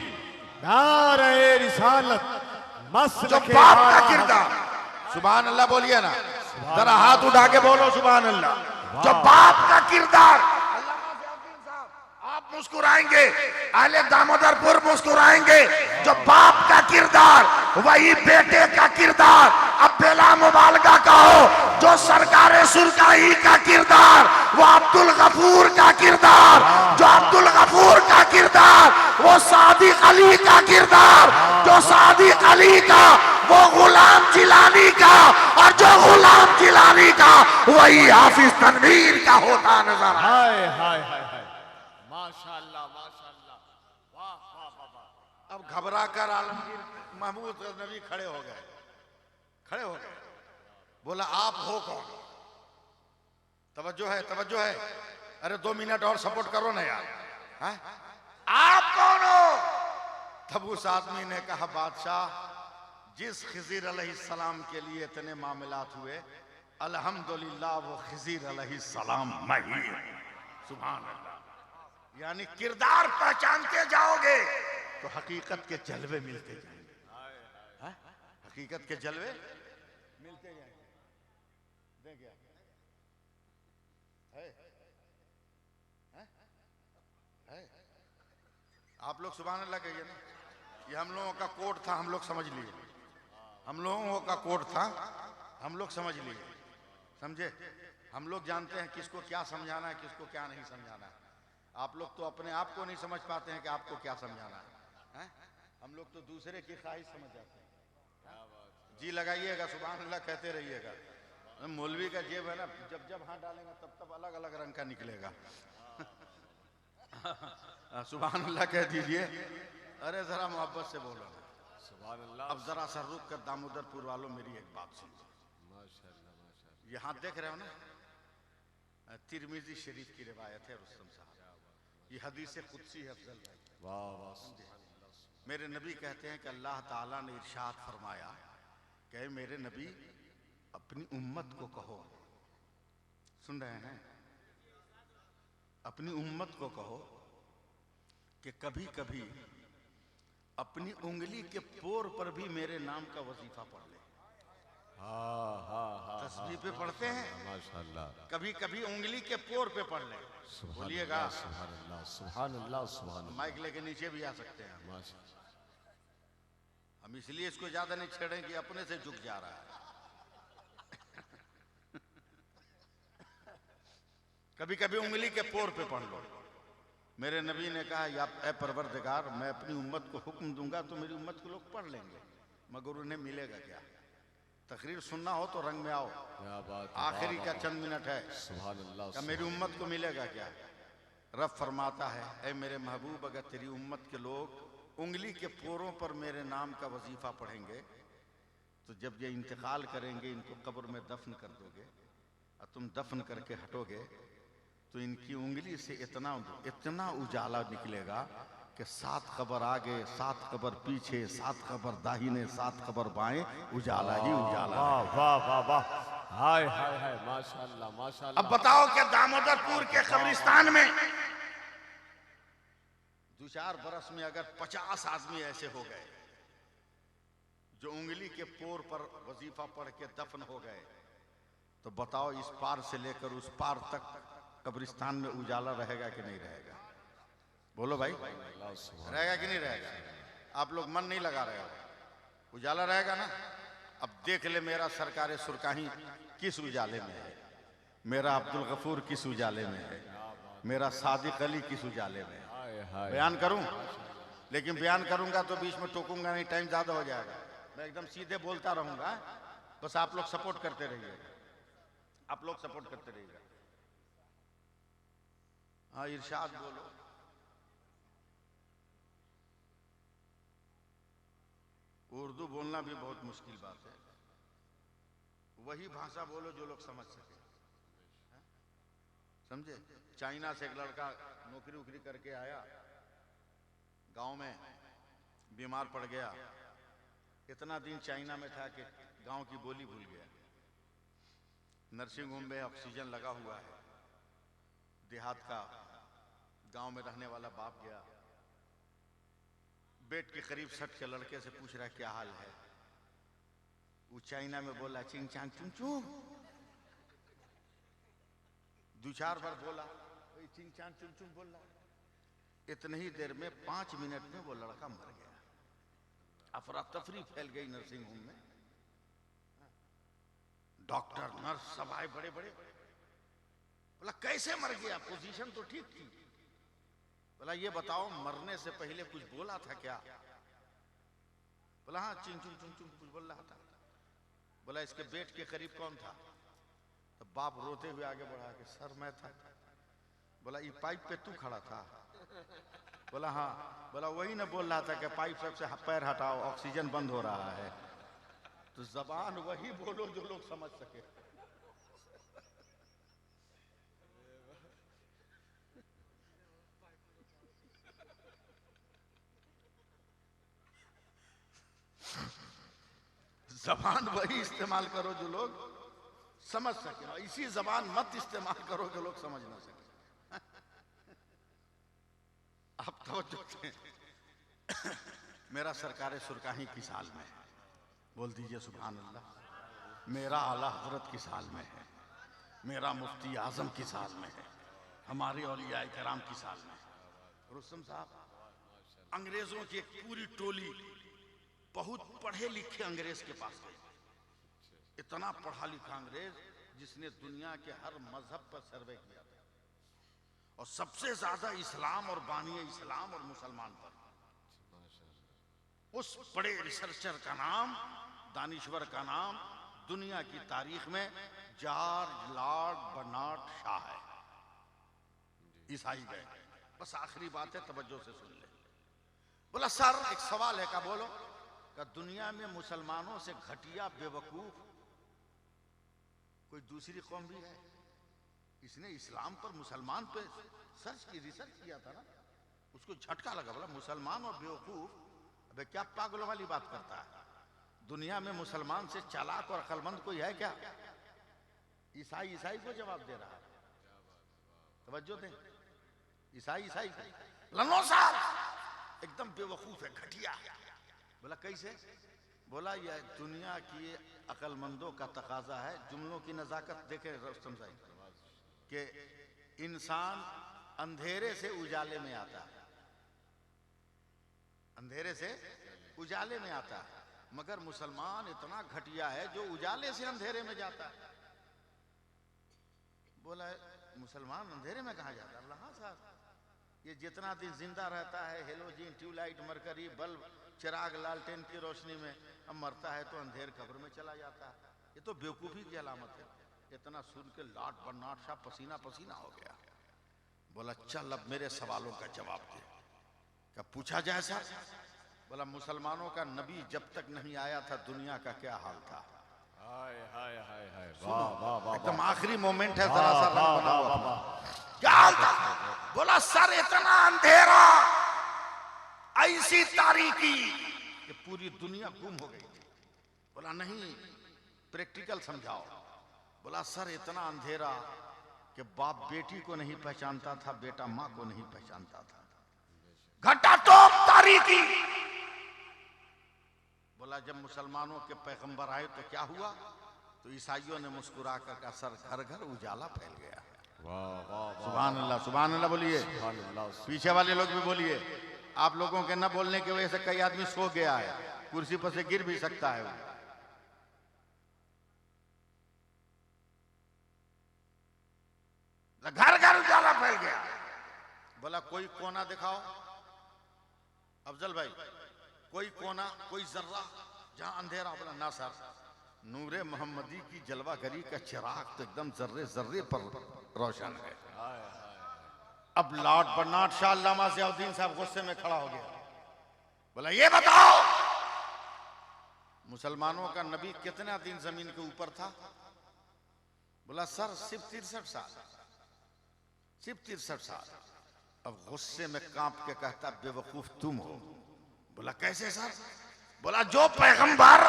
नारे रिसालत, जो बाप का किरदार, सुभान अल्लाह बोलिए ना, जरा हाथ उठा के बोलो सुभान अल्लाह। जो बाप का किरदार, आप मुस्कुराएंगे, अहले दामोदरपुर मुस्कुराएंगे। जो बाप का किरदार वही बेटे का किरदार। अब बेला मुबालगा कहो, जो सरकारे सुरकाही का किरदार वो अब्दुल गफूर का किरदार। जो अब्दुल गफूर का किरदार वो सादिक अली का किरदार। जो सादिक अली का वो गुलाम जिलानी का, और जो गुलाम जिलानी का वही हाफिज तनवीर का होता नजर आए। हाय हाय हाय हाय, माशाअल्लाह माशाअल्लाह, वाह वाह वाह वाह। अब घबरा कर आलमगीर महमूद गजनवी खड़े हो गए। खड़े हो गए। बोला आप हो कौन? तवज्जो है, तवज्जो है। अरे 2 मिनट और सपोर्ट करो ना यार। है? आप कौन हो? तब उस आदमी ने कहा बादशाह, जिस खिजीर अलैहिस्सलाम के लिए इतने मामलात हुए, अल्हम्दुलिल्लाह वो खिजीर अलैहिस्सलाम मैं ही हूं। सुभान अल्लाह। यानी किरदार पहचानते जाओगे तो हकीकत के जलवे मिलते जाएंगे। हकीकत के जलवे मिलते जाएंगे। देखिए है? आप लोग सुभान अल्लाह कहिए ना। ये हम लोगों का कोड था, हम लोग समझ लिए। हम लोगों का कोड था, हम लोग समझ लिए। समझे? हम लोग जानते हैं किसको क्या समझाना है, किसको क्या नहीं समझाना है। आप लोग तो अपने आप को नहीं समझ पाते हैं कि आपको क्या समझाना है, हैं? हम लोग तो दूसरे की ख्वाहिश समझ जाते हैं। जी लगाइएगा, सुभान अल्लाह कहते रहिएगा। मौलवी का जेब है ना, जब जब हाथ डालेंगे तब तब अलग अलग रंग का निकलेगा। सुभान अल्लाह कह दीजिए। अरे जरा मोहब्बत से बोलो। सुभान अल्लाह। अब जरा सा रुक कर दामोदरपुर वालों मेरी एक बात सुनो। माशाअल्लाह माशाअल्लाह। यहाँ देख रहे हो ना, तिरमिजी शरीफ की रिवायत है रुस्तम साहब, ये हदीस कुदसी है अफजल भाई। वाह वाह। मेरे नबी कहते हैं कि अल्लाह ताला ने इरशाद फरमाया कि मेरे नबी अपनी उम्मत को कहो, सुन रहे हैं, अपनी उम्मत को कहो कि कभी कभी अपनी उंगली के पोर पर भी मेरे नाम का वजीफा पढ़ ले। हाँ हाँ हाँ। तस्बीह पे पढ़ते हैं, माशाअल्लाह। कभी कभी उंगली के पोर पे पढ़ ले। बोलिएगा सुभान अल्लाह सुभान अल्लाह सुभान अल्लाह। माइक लेके नीचे भी आ सकते हैं। माशाअल्लाह। हम इसलिए इसको ज्यादा नहीं छेड़ें कि अपने से झुक जा रहा है। कभी कभी उंगली के पोर पे पढ़ लो। मेरे नबी ने कहा, या ए परवरदिगार, मैं अपनी उम्मत को हुक्म दूंगा तो मेरी उम्मत के लोग पढ़ लेंगे, मगर उन्हें मिलेगा क्या? तकरीर सुनना हो तो रंग में आओ, क्या बात। आखिरी का चंद मिनट है। सुभान अल्लाह। क्या मेरी उम्मत को मिलेगा क्या? रब फरमाता है, ऐ मेरे महबूब, अगर तेरी उम्मत के लोग उंगली के पोरों पर मेरे नाम का वजीफा पढ़ेंगे तो जब ये इंतकाल करेंगे इनको कब्र में दफन कर दोगे और तुम दफन करके हटोगे तो इनकी उंगली से इतना इतना उजाला निकलेगा कि 7 कब्र आगे, 7 कब्र पीछे, 7 कब्र दाहिने, 7 कब्र बाएं, उजाला ही उजाला। वाह वाह वाह वाह। हाय हाय हाय। माशाअल्लाह माशाअल्लाह। अब बताओ कि दामोदरपुर के कब्रिस्तान में 2-4 बरस में अगर 50 आदमी ऐसे हो गए जो उंगली के पोर पर वजीफा पढ़ के दफन हो गए, तो बताओ इस पार से लेकर उस पार तक कब्रिस्तान में उजाला रहेगा कि नहीं रहेगा? बोलो भाई, रहेगा कि नहीं रहेगा? आप लोग मन नहीं लगा रहे हो, उजाला रहेगा ना? अब देख ले मेरा सरकार सुरकाही किस उजाले में है, मेरा अब्दुल गफूर किस उजाले में है, मेरा सादिक अली किस उजाले में है। बयान करूं, लेकिन बयान करूंगा तो बीच में टोकूंगा नहीं, टाइम ज्यादा हो जाएगा। मैं एकदम सीधे बोलता रहूंगा, बस आप लोग सपोर्ट करते रहिएगा, आप लोग सपोर्ट करते रहिएगा। हाँ इरशाद बोलो। उर्दू बोलना भी बहुत मुश्किल बात है, वही भाषा बोलो जो लोग समझ सके, समझे? चाइना से एक लड़का नौकरी वोकरी करके आया, गांव में बीमार पड़ गया, इतना दिन चाइना में था कि गांव की बोली भूल गया। नर्सिंग होम में ऑक्सीजन लगा हुआ है, देहात का गांव में रहने वाला बाप गया, बेड के करीब सट के लड़के से पूछ रहा है क्या हाल है। वो चाइना में बोला चिंग चांग चुंग चू, 2-4 बार बोला, चिंग चांग चुंग चुंग बोल रहा। इतने ही देर में 5 मिनट में वो लड़का मर गया। अफरा तफरी फैल गई नर्सिंग होम में, डॉक्टर नर्स सब आए बड़े बड़े। बोला कैसे मर गया, पोजीशन तो ठीक थी। बोला ये बताओ मरने से पहले कुछ बोला था क्या? बोला हाँ चिंग चुंग चुंग चुंग कुछ बोल रहा था। बोला इसके बेड के करीब कौन था? तो बाप रोते हुए आगे बढ़ा के सर मैं था। बोला ये पाइप पे तू खड़ा था? बोला हाँ। बोला वही ना बोल रहा था कि पाइप सबसे पैर हटाओ ऑक्सीजन बंद हो रहा है। तो जबान वही बोलो जो लोग समझ सके। जबान वही इस्तेमाल करो जो लोग समझ सके, इसी जबान मत इस्तेमाल करो जो लोग समझ ना सके। अब तवज्जो दें, मेरा सरकार सुरकाही किस हाल में है? बोल दीजिए सुभान अल्लाह। मेरा आला हजरत किस हाल में है? मेरा मुफ्ती आजम किस हाल में है? हमारे औलिया कराम किस हाल में है? रुस्तम साहब, अंग्रेजों की एक पूरी टोली बहुत पढ़े लिखे अंग्रेज के पास गई। इतना पढ़ा लिखा अंग्रेज जिसने दुनिया के हर मजहब पर सर्वे किया था, और सबसे ज्यादा इस्लाम और बानी इस्लाम और मुसलमान पर। उस बड़े रिसर्चर का नाम, दानिश्वर का नाम दुनिया की तारीख में जॉर्ज लॉर्ड बर्नार्ड शॉ है। ईसाई गए। बस आखिरी बात है, तवज्जो से सुन ले। बोला सर एक सवाल है। का बोलो। का दुनिया में मुसलमानों से घटिया बेवकूफ कोई दूसरी कौम भी है? इसने इस्लाम पर मुसलमान पे रिसर्च किया था ना, उसको झटका लगा। बोला मुसलमान और बेवकूफ, अबे क्या पागलों वाली बात करता है? दुनिया में मुसलमान से चालाक और अक्लमंद कोई है क्या? ईसाई को जवाब दे रहा है। तवज्जो दें। ईसाई लनो साहब एकदम बेवकूफ है, घटिया। बोला कैसे? बोला यह दुनिया की अक्लमंदों का तकाजा है। जुमलों की नजाकत देखे रुस्तम साहब, कि इंसान अंधेरे से उजाले में आता है, अंधेरे से उजाले में आता है, मगर मुसलमान इतना घटिया है जो उजाले से अंधेरे में जाता है। बोला मुसलमान अंधेरे में कहाँ जाता है? बोला हाँ साहब, ये जितना दिन जिंदा रहता है हेलोजिन, ट्यूबलाइट, मरकरी, बल्ब, चिराग, लालटेन की रोशनी में, अब मरता है तो अंधेर कब्र में चला जाता है। ये तो बेवकूफी की अलामत है। इतना सुन के लॉर्ड बर्नार्ड शॉ पसीना पसीना हो गया। बोला चल अब मेरे सवालों का जवाब दे। क्या पूछा जाए सर? बोला मुसलमानों का नबी जब तक नहीं आया था दुनिया का क्या हाल था? हाय हाय हाय हाय, वाह वाह वाह, एकदम आखिरी मोमेंट है, जरा सा बना हुआ था। क्या हाल था? बोला सर इतना अंधेरा, ऐसी तारीकी कि पूरी दुनिया गुम हो गई थी। बोला नहीं, प्रैक्टिकल समझाओ। बोला सर इतना अंधेरा कि बाप बेटी को नहीं पहचानता था, बेटा माँ को नहीं पहचानता था। घटा टॉप तारीकी। बोला जब मुसलमानों के पैगंबर आए तो क्या हुआ? तो ईसाइयों ने मुस्कुरा कर कहा सर घर घर उजाला फैल गया। सुभान अल्लाह, सुभान अल्लाह बोलिए। पीछे वाले लोग भी बोलिए। आप लोगों के न बोलने की वजह से कई आदमी सो गया है, कुर्सी पर से गिर भी सकता है। घर घर उजाला फैल गया। बोला कोई कोना दिखाओ अफजल भाई, कोई कोना, कोई जर्रा जहां अंधेरा। बोला ना सर, नूरे मोहम्मदी की जलवागरी का चिराग तो एकदम जर्रे जर्रे पर रोशन है। अब लॉर्ड बर्नार्ड शॉ अल्लामा ज़ियाउद्दीन साहब गुस्से में खड़ा हो गया। बोला ये बताओ मुसलमानों का नबी कितना दिन जमीन के ऊपर था? बोला सर सिर्फ 63 साल, सिर्फ 63 साल। अब गुस्से में कांप के कहता बेवकूफ तुम हो। बोला कैसे सर? बोला जो पैगंबर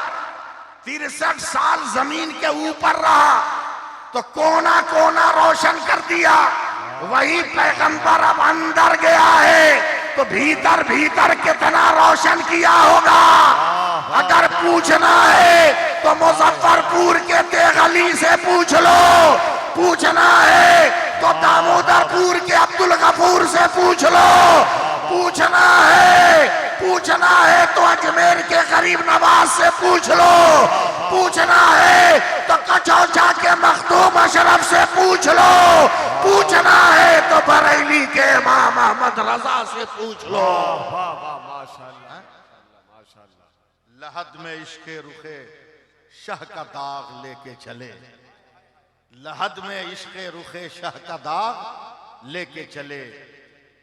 63 साल जमीन के ऊपर रहा तो कोना कोना रोशन कर दिया, वही पैगंबर अब अंदर गया है तो भीतर भीतर कितना रोशन किया होगा। अगर पूछना है तो मुजफ्फरपुर के तेगली से पूछ लो, पूछना है तो दामोदरपुर के अब्दुल गफूर से पूछ लो, पूछना है तो अजमेर के गरीब नवाज से पूछ लो, पूछना है तो कचौचा के मखदूम अशरफ से पूछ लो, पूछना है तो बरेली के इमाम अहमद रजा से पूछ लो। वाह वाह माशाल्लाह माशाल्लाह। लहद में इश्के रुखे शाह का दाग लेके चले, लहद में इश्के रुखे शाह का दाग लेके चले,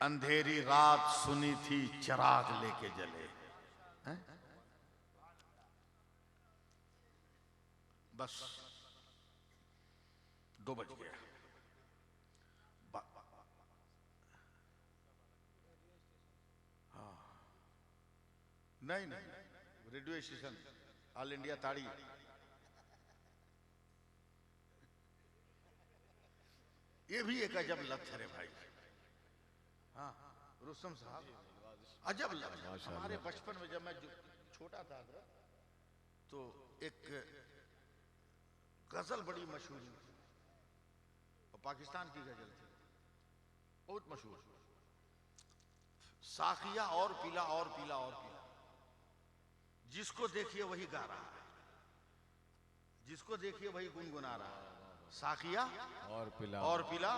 अंधेरी रात सुनी थी चिराग लेके जले। बस 2 बज गया। नहीं, रेडियो स्टेशन ऑल इंडिया ताड़ी। ये भी एक अजब लत है भाई। हाँ रुस्तम साहब, अजब लत। हमारे बचपन में जब मैं छोटा था तो एक गजल बड़ी मशहूर थी, और पाकिस्तान की गजल थी, बहुत मशहूर। साखिया और पीला और पीला और पीला, जिसको देखिए वही गा रहा है, जिसको देखिए वही गुनगुना रहा है। साखिया और पिला और पीला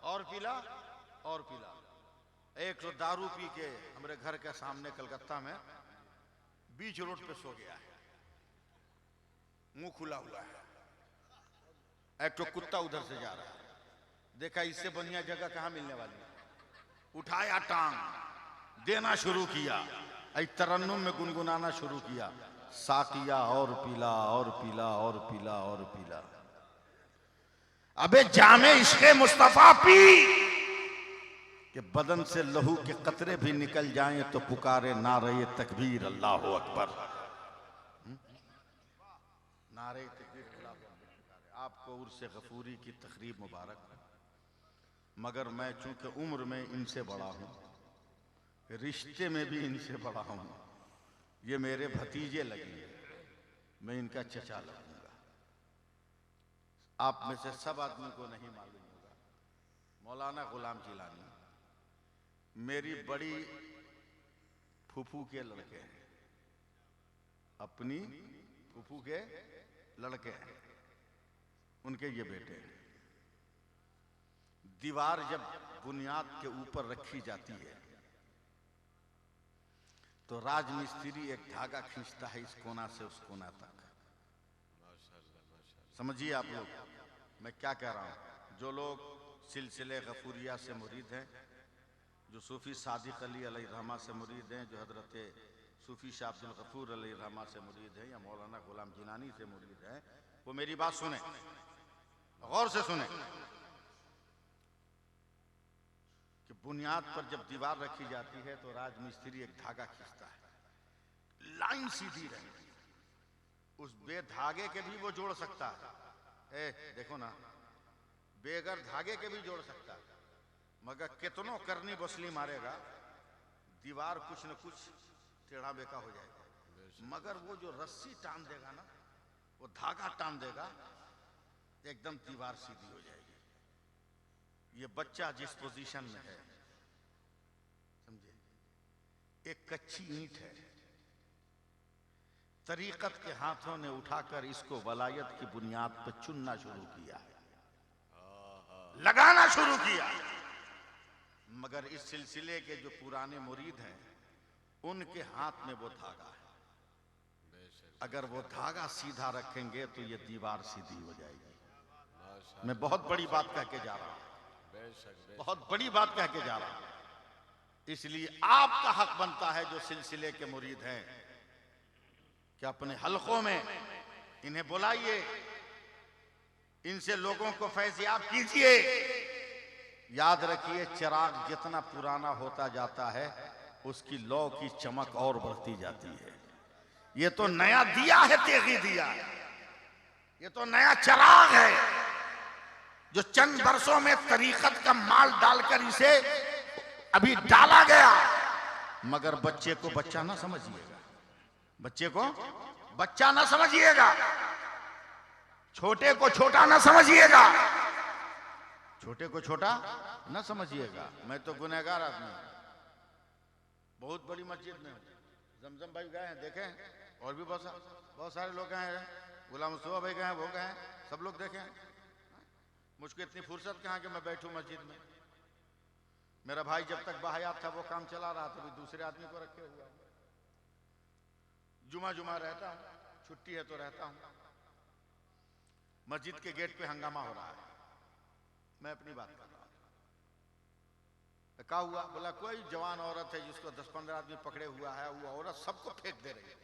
और पीला और पिला। एक तो दारू पी के हमारे घर के सामने कलकत्ता में बीच रोड पे सो गया है, मुंह खुला हुआ है। एक तो कुत्ता उधर से जा रहा है, देखा इससे बढ़िया जगह कहां मिलने वाली है, उठाया टांग, देना शुरू किया, तरन्नुम में गुनगुनाना शुरू किया, साकिया और पीला और पीला और पीला और पीला। अबे जामे इश्क़े मुस्तफा पी कि बदन से लहू के कतरे भी निकल जाएं तो पुकारे नारे तकबीर अल्लाह अकबर। नारे तकबीर अल्लाह अकबर। आपको उर्स गफूरी की तकरीब मुबारक। मगर मैं चूंकि उम्र में इनसे बड़ा हूं, रिश्ते में भी इनसे बड़ा हूं, ये मेरे भतीजे लगे, मैं इनका चचा लगूंगा। आप में से सब आदमी को नहीं मालूम होगा, मौलाना गुलाम जिलानी मेरी बड़ी फूफू के लड़के हैं, अपनी फूफू के लड़के हैं, उनके ये बेटे हैं। दीवार जब बुनियाद के ऊपर रखी जाती है तो राजमिस्त्री एक धागा खींचता है इस कोना से उस कोना तक। समझिए आप लोग मैं क्या कह रहा हूं। जो लोग सिलसिले गफूरिया से मुरीद हैं, जो सूफी सादिक अली अलैहिर्रहमा से मुरीद हैं, जो हजरत सूफी शाह अब्दुल गफूर अलैहिर्रहमा से मुरीद हैं, या मौलाना गुलाम जिलानी से मुरीद हैं, वो मेरी बात सुने, गौर से सुने कि बुनियाद पर जब दीवार रखी जाती है तो राजमिस्त्री एक धागा खींचता है, लाइन सीधी रहे, उस बेधागे के भी वो जोड़ सकता है। देखो ना, बेगर धागे के भी जोड़ सकता है, मगर कितनों करनी बसली मारेगा, दीवार कुछ न कुछ टेढ़ा बेका हो जाएगा। मगर वो जो रस्सी टान देगा ना, वो धागा टान देगा, एकदम दीवार सीधी हो जाएगी। ये बच्चा जिस पोजीशन में है, समझे, एक कच्ची ईंट है, तरीकत के हाथों ने उठाकर इसको वलायत की बुनियाद पर चुनना शुरू किया है, लगाना शुरू किया। मगर इस सिलसिले के जो पुराने मुरीद हैं, उनके हाथ में वो धागा है। अगर वो धागा सीधा रखेंगे तो ये दीवार सीधी हो जाएगी। मैं बहुत बड़ी बात कह के जा रहा हूं, बहुत बड़ी बात कह के जा रहा हूं। इसलिए आपका हक बनता है, जो सिलसिले के मुरीद हैं, कि अपने हलकों में इन्हें बुलाइए, इनसे लोगों को फैज़याब कीजिए। याद रखिए, चिराग जितना पुराना होता जाता है उसकी लौ की चमक और बढ़ती जाती है। ये तो नया दिया है, तेगी दिया है, ये तो नया चिराग है जो चंद बरसों में तरीकत का माल डालकर इसे अभी डाला गया। मगर बच्चे को बच्चा ना समझिएगा, बच्चे को बच्चा ना समझिएगा, छोटे को छोटा ना समझिएगा, छोटे को छोटा ना समझिएगा। मैं तो गुनहगार आदमी हूं, बहुत बड़ी मस्जिद में हूं, जमजम भाई गए हैं, देखे, और भी बहुत सारे लोग गए हैं, गुलाम मुस्तफा भाई गए हैं, वो गए हैं, सब लोग देखे। मुझको इतनी फुर्सत कहाँ कि मैं बैठूं मस्जिद में। मेरा भाई जब तक बाहयात था वो काम चला रहा था, दूसरे आदमी को रखे हुआ। जुमा रहता हूं, छुट्टी है तो रहता हूं। मस्जिद के गेट पे हंगामा हो रहा है, मैं अपनी बात कर रहा हूं। क्या हुआ? बोला कोई जवान औरत है जिसको 10-15 आदमी पकड़े हुआ है, वो औरत सबको फेंक दे रही है,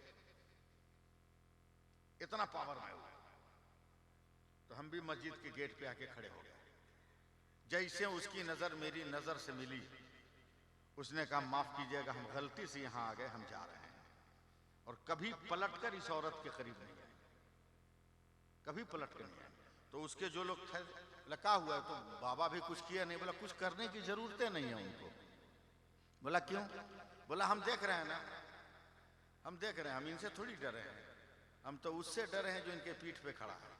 इतना पावर में हुआ। तो हम भी मस्जिद के गेट पे आके खड़े हो गए। जैसे उसकी नजर मेरी नजर से मिली, उसने कहा माफ कीजिएगा, हम गलती से यहां आ गए, हम जा रहे हैं। और कभी पलटकर इस औरत के करीब नहीं आए, कभी पलटकर नहीं आए। तो उसके जो लोग थे, लगा हुआ है तो बाबा भी कुछ किया नहीं। बोला कुछ करने की जरूरतें नहीं है उनको। बोला क्यों? बोला हम देख रहे हैं ना, हम देख रहे हैं, हम इनसे थोड़ी डरे हैं, हम तो उससे डरे हैं जो इनके पीठ पे खड़ा है।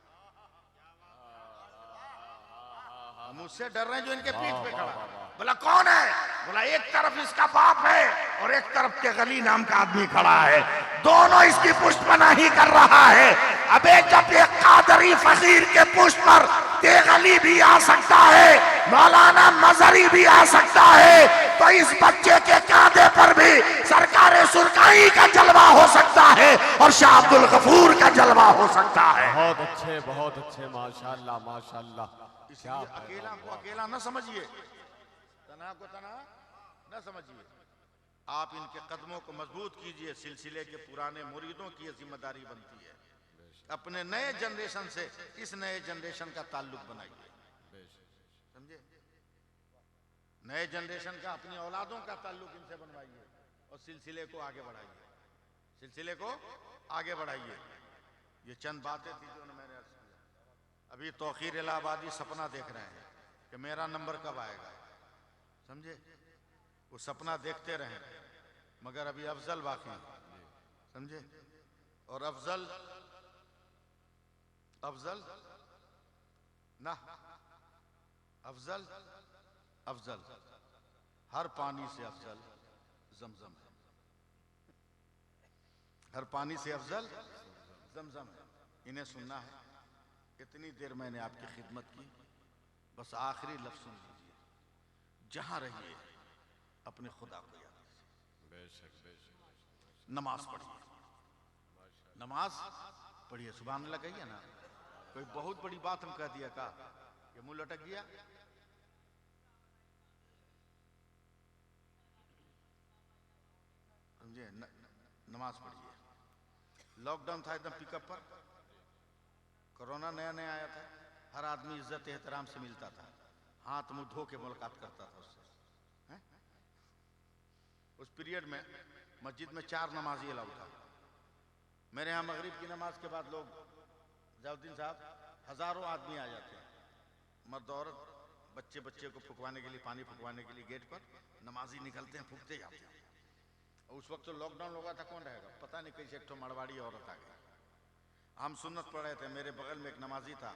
हम उससे डर रहे हैं जो इनके पीठ पे खड़ा है। बोला कौन है? बोला एक तरफ इसका बाप है और एक तरफ के गली नाम का आदमी खड़ा है, दोनों इसकी पुष्टपनाही कर रहा है। अबे जब एक कादरी कादरी फकीर के पुष्प पर तेगली भी आ सकता है, मौलाना मजहरी भी आ सकता है, तो इस बच्चे के कांधे पर भी सरकार सुरकाई का जलवा हो सकता है और शाह अब्दुल गफूर का जलवा हो सकता है। बहुत अच्छे माशाल्लाह माशाल्लाह। इसलिए अकेला को अकेला न समझिए, तना को तना न समझिए। आप इनके कदमों को मजबूत कीजिए, सिलसिले के पुराने मुरीदों की जिम्मेदारी बनती है। अपने नए जनरेशन से इस नए जनरेशन का ताल्लुक बनाइए, समझे? नए जनरेशन का, अपनी औलादों का ताल्लुक इनसे बनवाइए और सिलसिले को आगे बढ़ाइए, सिलसिले को आगे बढ़ाइए। ये चंद बातें थी जो मैंने अर्ज किया। अभी तौकीर इलाहाबादी सपना देख रहे हैं कि मेरा नंबर कब आएगा, समझे? वो सपना देखते रहें, मगर अभी अफजल बाकी है, समझे? और अफजल ना, अफजल हर पानी से अफजल जमजम है, हर पानी से अफजल जमजम है। इन्हें सुनना है। इतनी देर मैंने आपकी खिदमत की, बस आखिरी लफ्ज सुन लीजिए। जहां रहिए अपने खुदा को याद कीजिए, नमाज पढ़िए, नमाज पढ़िए। सुभान अल्लाह कहिए ना। कोई बहुत बड़ी बात हम कह दिया का, ये मुंह लटक गया? समझे? नमाज पढ़िए। लॉकडाउन था एकदम पिकअप पर, कोरोना नया नया आया था, हर आदमी इज्जत एहतराम से मिलता था, हाथ मुंह धो के मुलाकात करता था उससे, है? उस पीरियड में मस्जिद में 4 नमाजी अलाउ था। मेरे यहाँ मगरिब की नमाज के बाद लोग, जलाउद्दीन साहब, हजारों आदमी आ जाते हैं, मर्द औरत, बच्चे बच्चे को फुकवाने के लिए, पानी फुकवाने के लिए गेट पर नमाजी निकलते हैं, फूकते जाते हैं। और उस वक्त तो लॉकडाउन लगा था, कौन रहेगा? पता नहीं कैसे एक तो मरवाड़ी औरत आ गई। हम सुन्नत पढ़ रहे थे, मेरे बगल में एक नमाजी था,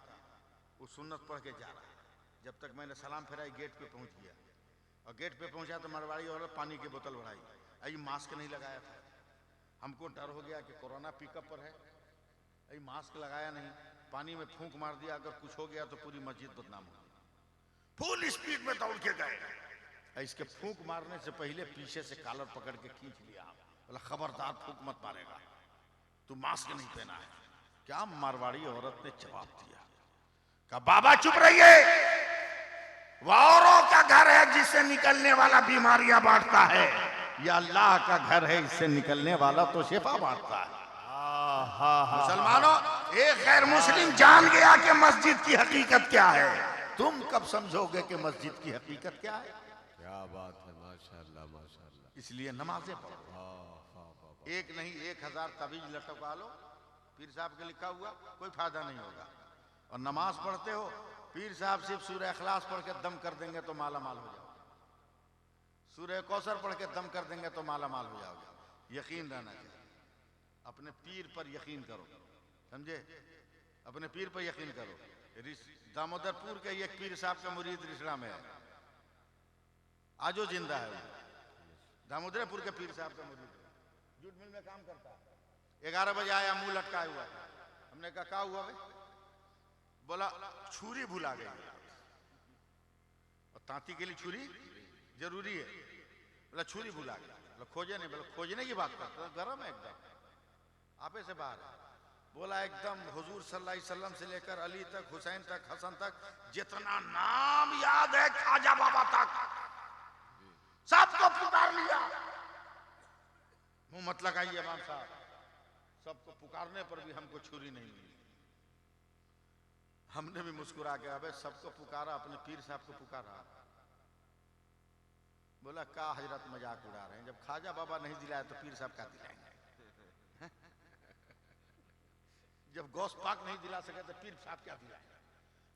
वो सुन्नत पढ़ के जा रहा है। जब तक मैंने सलाम फेराई गेट पे पहुंच गया, और गेट पे पहुंचा तो मरवाड़ी औरत पानी की बोतल बढ़ाई। अभी मास्क नहीं लगाया था, हमको डर हो गया कि कोरोना पिकअप पर है, अभी मास्क लगाया नहीं, पानी में फूंक मार दिया, अगर कुछ हो गया तो पूरी मस्जिद बदनाम हो गई। फुल स्पीड में दौड़ के गए, इसके फूंक मारने से पहले पीछे से कॉलर पकड़ के खींच लिया, बोला खबरदार फूंक मत मारेगा, तू मास्क नहीं पहना है। क्या मारवाड़ी औरत ने जवाब दिया, कहा बाबा चुप रहिए, वह औरों का घर है जिससे निकलने वाला बीमारियां बांटता है, या अल्लाह का घर है, इससे निकलने वाला तो शिफा बांटता है। मुसलमानों, एक गैर मुस्लिम जान गया कि मस्जिद की हकीकत क्या है, तुम कब समझोगे कि मस्जिद की हकीकत क्या है? क्या बात है, माशाल्लाह माशाल्लाह। इसलिए नमाजें पढ़ो। एक नहीं 1000 तवीज लटका लो, पीर साहब के लिखा हुआ, कोई फायदा नहीं होगा। और नमाज पढ़ते हो, पीर साहब सिर्फ सूरह इखलास पढ़ के दम कर देंगे तो माला माल हो जाओगे, सूरह कौसर पढ़ के दम कर देंगे तो माला माल हो जाओगे। यकीन रहना चाहिए, अपने पीर पर यकीन करो, समझे? अपने पीर पर यकीन करो। दामोदरपुर के एक पीर साहब का मुरीद रिसड़ा में है, आजो जिंदा है वो, दामोदरपुर के पीर साहब का मुरीद, जूट मिल में काम करता है। 11 बजे आया, मुंह लटकाए हुआ, हमने कहा क्या हुआ भाई? बोला छुरी भुला गई, और तांती के लिए छुरी जरूरी है। बोला छुरी भुला गया, बोला खोजे नहीं, बोला खोजने की बात करता, गर्म है एकदम, आपे से बाहर है। बोला एकदम हुजूर सल्लल्लाहु अलैहि वसल्लम से लेकर अली तक, हुसैन तक, हसन तक, जितना नाम याद है ख्वाजा बाबा तक, सबको पुकार लिया। मुंह मत लगाइए इमाम साहब, सबको पुकारने पर भी हमको छुरी नहीं मिली। हमने भी मुस्कुरा के, अबे सबको पुकारा, अपने पीर साहब को पुकारा। बोला का हजरत मजाक उड़ा रहे हैं, जब ख्वाजा बाबा नहीं दिलाए तो पीर साहब का दिलाएंगे? जब गौस पाक नहीं दिला सके तो पीर साहब क्या दिलाएंगे?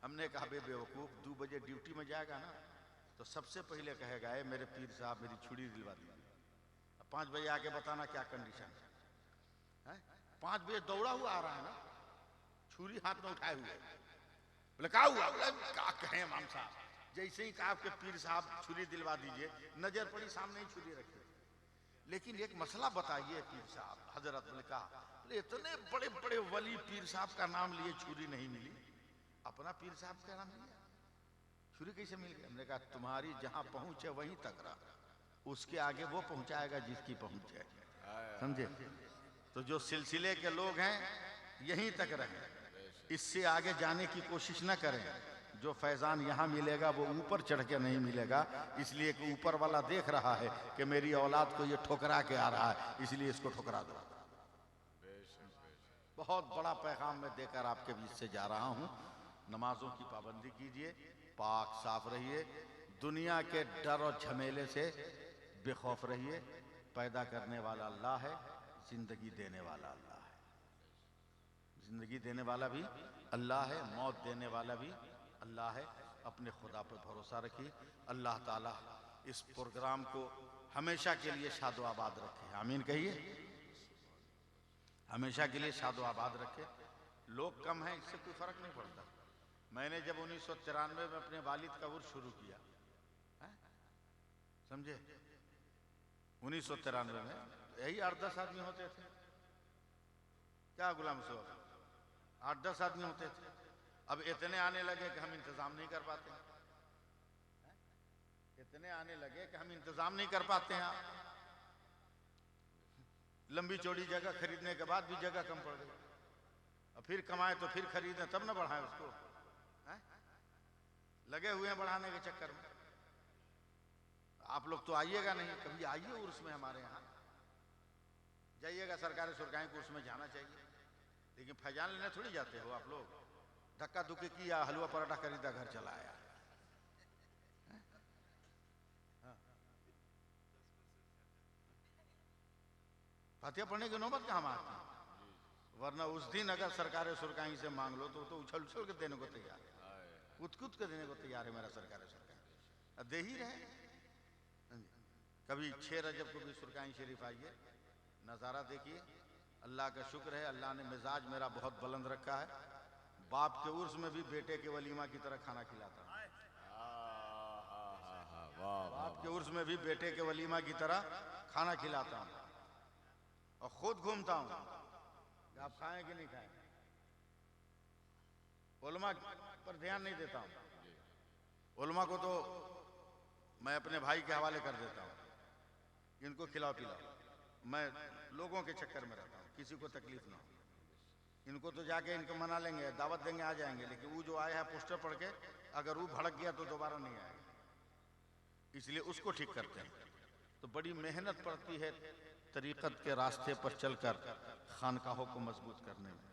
हमने कहा बे बेवकूफ, 2 बजे ड्यूटी में जाएगा ना तो सबसे पहले कहेगा ए मेरे पीर साहब मेरी छुरी दिलवा दीजिए, 5 बजे आके बताना क्या कंडीशन है। 5 बजे दौड़ा हुआ आ रहा है ना, छुरी हाथ में उठाए हुए, बोले क्या हुआ? बोले क्या कहें इमाम साहब, जैसे ही कहा आपके पीर साहब छुरी दिलवा दीजिए, नजर पड़ी सामने ही छुरी रखी। लेकिन एक मसला बताइए पीर साहब, हजरत ने कहा बोले इतने बड़े बड़े वली पीर साहब का नाम लिए छुरी नहीं मिली, अपना पीर साहब का नाम लिया, छुरी कैसे मिल गई? हमने कहा तुम्हारी जहां पहुंच है वहीं तक रहा, उसके आगे वो पहुंचाएगा जिसकी पहुंच है, समझे? तो जो सिलसिले के लोग हैं यहीं तक रहें, इससे आगे जाने की कोशिश न करें। जो फैजान यहाँ मिलेगा वो ऊपर चढ़ के नहीं मिलेगा, इसलिए कि ऊपर वाला देख रहा है कि मेरी औलाद को ये ठुकरा के आ रहा है, इसलिए इसको ठुकरा दो। बहुत बड़ा पैगाम मैं देकर आपके बीच से जा रहा हूँ। नमाजों की पाबंदी कीजिए, पाक साफ रहिए, दुनिया के डर और झमेले से बेखौफ रहिए। पैदा करने वाला अल्लाह है, जिंदगी देने वाला अल्लाह है, जिंदगी देने वाला भी अल्लाह है, मौत देने वाला भी अल्लाह है। अपने खुदा पर भरोसा रखिए। अल्लाह ताला इस प्रोग्राम को हमेशा के लिए शादो आबाद रखे, आमीन कहिए। हमेशा के लिए शादो आबाद रखे। लोग कम हैं इससे कोई फर्क नहीं पड़ता। मैंने जब 1993 में अपने वालिद का उर्स शुरू किया, समझे, 1993 में यही 8-10 आदमी होते थे। क्या गुलाम साहब, 8-10 आदमी होते थे। अब इतने आने लगे कि हम इंतजाम नहीं कर पाते हैं, इतने आने लगे कि हम इंतजाम नहीं कर पाते हैं। लंबी चौड़ी जगह खरीदने के बाद भी जगह कम पड़ गई, और फिर कमाए तो फिर खरीदें तब ना बढ़ाएं उसको, है? लगे हुए हैं बढ़ाने के चक्कर में। आप लोग तो आइएगा नहीं, कभी आइए उर्स में हमारे यहाँ, जाइएगा सरकारी सुरकारी को, उसमें जाना चाहिए। लेकिन फैजान लेने थोड़ी जाते हो आप लोग, धक्का धुक्की किया, हलवा पराठा खरीदा, घर चला आया। फातिहा पढ़ने की नौबत कहाँ आती, वरना उस दिन अगर सरकारी सुरकारी से मांग लो तो उछल उछल के देने को तैयार है, कूद कूद के देने को तैयार है मेरा सरकारी सुरकारी, दे ही रहे। कभी 6 रजब को भी सुरकाई शरीफ आइए, नज़ारा देखिए। अल्लाह का शुक्र है, अल्लाह ने मिजाज मेरा बहुत बुलंद रखा है। बाप के उर्स में भी बेटे के वलीमा की तरह खाना खिलाता हूँ, बाप के उर्स में भी बेटे के वलीमा की तरह खाना खिलाता हूँ, और खुद घूमता हूँ कि आप खाएं कि नहीं खाएं। उलमा पर ध्यान नहीं देता हूँ, उलमा को तो मैं अपने भाई के हवाले कर देता हूँ, इनको खिलाओ पिलाओ। मैं लोगों के चक्कर में रहता हूँ, किसी को तकलीफ ना हो। इनको तो जाके इनको मना लेंगे, दावत देंगे, आ जाएंगे, लेकिन वो जो आया है पोस्टर पढ़ के, अगर वो भड़क गया तो दोबारा नहीं आएगा, इसलिए उसको ठीक करते हैं। तो बड़ी मेहनत पड़ती है तरीक़त के रास्ते पर चलकर खानकाहों को मजबूत करने में,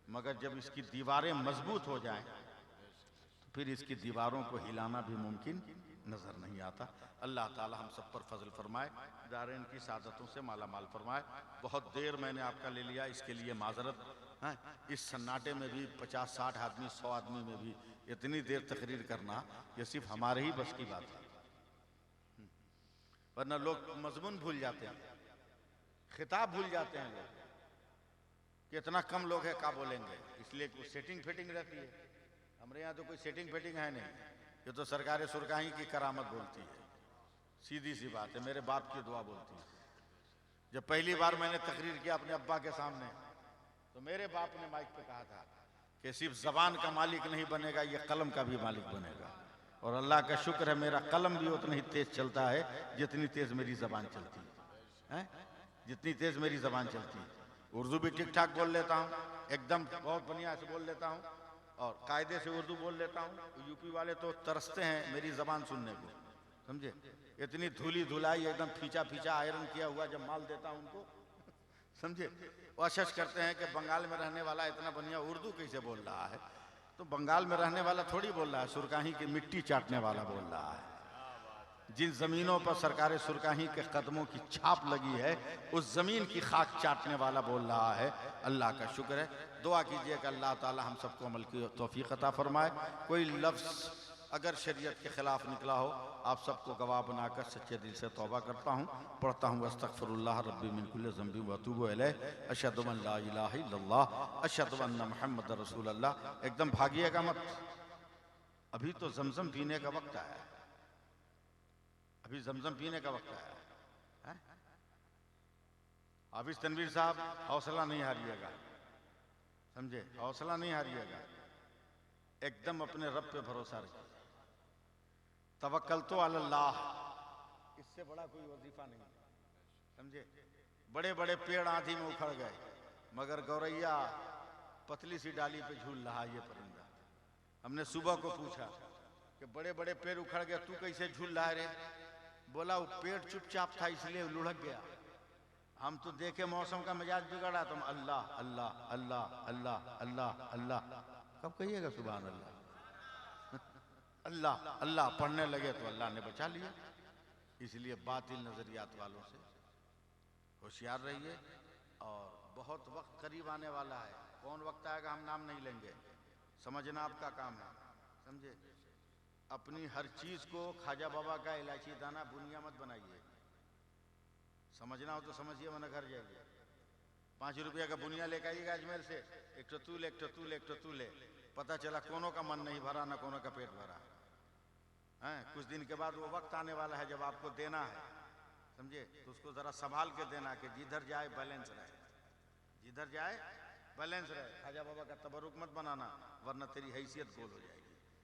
मगर जब इसकी दीवारें मजबूत हो जाएं तो फिर इसकी दीवारों को हिलाना भी मुमकिन नजर नहीं आता। अल्लाह ताला हम सब पर फजल फरमाए, दारैन की सादतों से माला माल फरमाए। बहुत देर मैंने आपका ले लिया, इसके लिए माजरत है। इस सन्नाटे में भी 50-60 आदमी, 100 आदमी में भी इतनी देर तकरीर करना, ये सिर्फ हमारे ही बस की बात है, वरना लोग मजमून भूल जाते हैं, खिताब भूल जाते हैं लोग कि इतना कम लोग है क्या बोलेंगे, इसलिए कुछ सेटिंग फिटिंग रहती है। हमारे यहाँ तो कोई सेटिंग फिटिंग है नहीं, ये तो सरकार सुरकाही की करामत बोलती है, सीधी सी बात है, मेरे बाप की दुआ बोलती है। जब पहली बार मैंने तकरीर किया अपने अब्बा के सामने, तो मेरे बाप ने माइक पे कहा था कि सिर्फ जबान का मालिक नहीं बनेगा, ये कलम का भी मालिक बनेगा। और अल्लाह का शुक्र है मेरा कलम भी उतना ही तेज चलता है जितनी तेज मेरी जबान चलती है, जितनी तेज मेरी जबान चलती है। उर्दू भी ठीक ठाक बोल लेता हूँ, एकदम बहुत बढ़िया से बोल लेता हूँ, और कायदे से उर्दू बोल लेता हूँ। यूपी वाले तो तरसते हैं मेरी जबान सुनने को, समझे। इतनी धूली धुलाई एकदम फींचा फींचा आयरन किया हुआ जब माल देता हूँ उनको, समझे, वो अशश करते हैं कि बंगाल में रहने वाला इतना बढ़िया उर्दू कैसे बोल रहा है। तो बंगाल में रहने वाला थोड़ी बोल रहा है, सुरकाही की मिट्टी चाटने वाला बोल रहा है। जिन जमीनों पर सरकार सुरकाही के कदमों की छाप लगी है, उस जमीन की खाक चाटने वाला बोल रहा है। अल्लाह का शुक्र है। दुआ कीजिए कि अल्लाह ताला हम सबको अमल की तौफीक अता फरमाए। कोई लफ्ज़ अगर शरीयत के खिलाफ निकला हो, आप सबको गवाह बनाकर सच्चे दिल से तौबा करता हूँ, पढ़ता हूँ अस्तगफिरुल्लाह रब्बी मिन कुल्लि ज़ंबि व अतूबु इलैह, अशहदु अन ला इलाहा इल्लल्लाह, अशहदु अन्ना मुहम्मद रसूलुल्लाह। एकदम भागिएगा मत, अभी तो जमजम पीने का वक्त आया है, अभी जमजम पीने का वक्त आया है। हाफिज तनवीर साहब, हौसला नहीं हारिएगा, समझे, हौसला नहीं हारिएगा, एकदम अपने रब पे भरोसा रखिए। तवक्कल तो अल्लाह, इससे बड़ा कोई वजीफा नहीं, समझे। बड़े बड़े पेड़ आंधी में उखड़ गए, मगर गौरैया पतली सी डाली पे झूल रहा ये परिंदा। हमने सुबह को पूछा कि बड़े बड़े पेड़ उखड़ गए, तू कैसे झूल रहा है रे? बोला वो पेड़ चुपचाप था इसलिए लुढ़क गया। हम तो देखे मौसम का मिजाज बिगड़ा, तुम अल्लाह अल्लाह अल्लाह अल्लाह अल्लाह अल्लाह कब कहिएगा सुभान अल्लाह? अल्लाह अल्लाह पढ़ने लगे तो अल्लाह ने बचा लिया। इसलिए बातिल नजरियात वालों से होशियार रहिए। और बहुत वक्त करीब आने वाला है, कौन वक्त आएगा हम नाम नहीं लेंगे, समझना आपका काम है, समझे। अपनी हर चीज को ख्वाजा बाबा का इलायची दाना बुनिया मत बनाइए। समझना हो तो समझिए, वरना घर जाइए। 5 रुपया का बुनिया लेकर आइएगा अजमेर से, एक तो तू ले, एक तो तू ले, एक तो तू ले। पता चला कोनों का मन नहीं भरा, ना कोनों का पेट भरा है। कुछ दिन के बाद वो वक्त आने वाला है जब आपको देना है, समझे, तो उसको जरा संभाल के देना कि जिधर जाए बैलेंस रहे, जिधर जाए बैलेंस रहे। ख्वाजा बाबा का तबरुक मत बनाना, वरना तेरी हैसियत गोल हो जाएगी।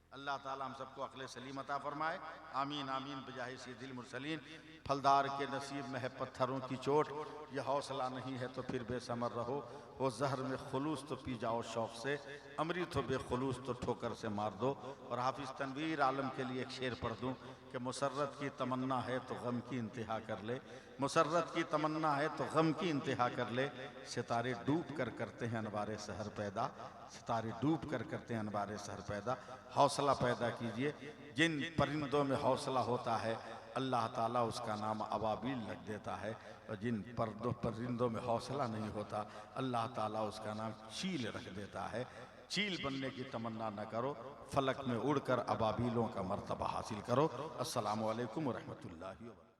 अल्लाह ताला हम सबको अक्ल सलीम अता फरमाए, आमीन आमीन बजाहि सय्यदिल मुरसलीन। फलदार के नसीब में है पत्थरों की चोट, यह हौसला नहीं है तो फिर बेसमर रहो। वो जहर में खुलूस तो पी जाओ शौक से, अमृत हो बेखुलूस तो ठोकर से मार दो। और हाफिज तनवीर आलम के लिए एक शेर पढ़ दूं कि मुसर्रत की तमन्ना है तो गम की इंतहा कर ले, मुसर्रत की तमन्ना है तो गम की इंतहा कर ले। सितारे डूब कर करते हैं अनवारे सहर पैदा, सितारे डूब कर करते हैं अनवारे सहर पैदा। हौसला पैदा कीजिए। जिन परिंदों में हौसला होता है अल्लाह ताला उसका नाम अबाबील रख देता है, और जिन परिंदों में हौसला नहीं होता अल्लाह ताला उसका नाम चील रख देता है। चील बनने की तमन्ना न करो, फलक में उड़कर अबाबीलों का मर्तबा हासिल करो। अस्सलामु अलैकुम व रहमतुल्लाहि व बरकातहू।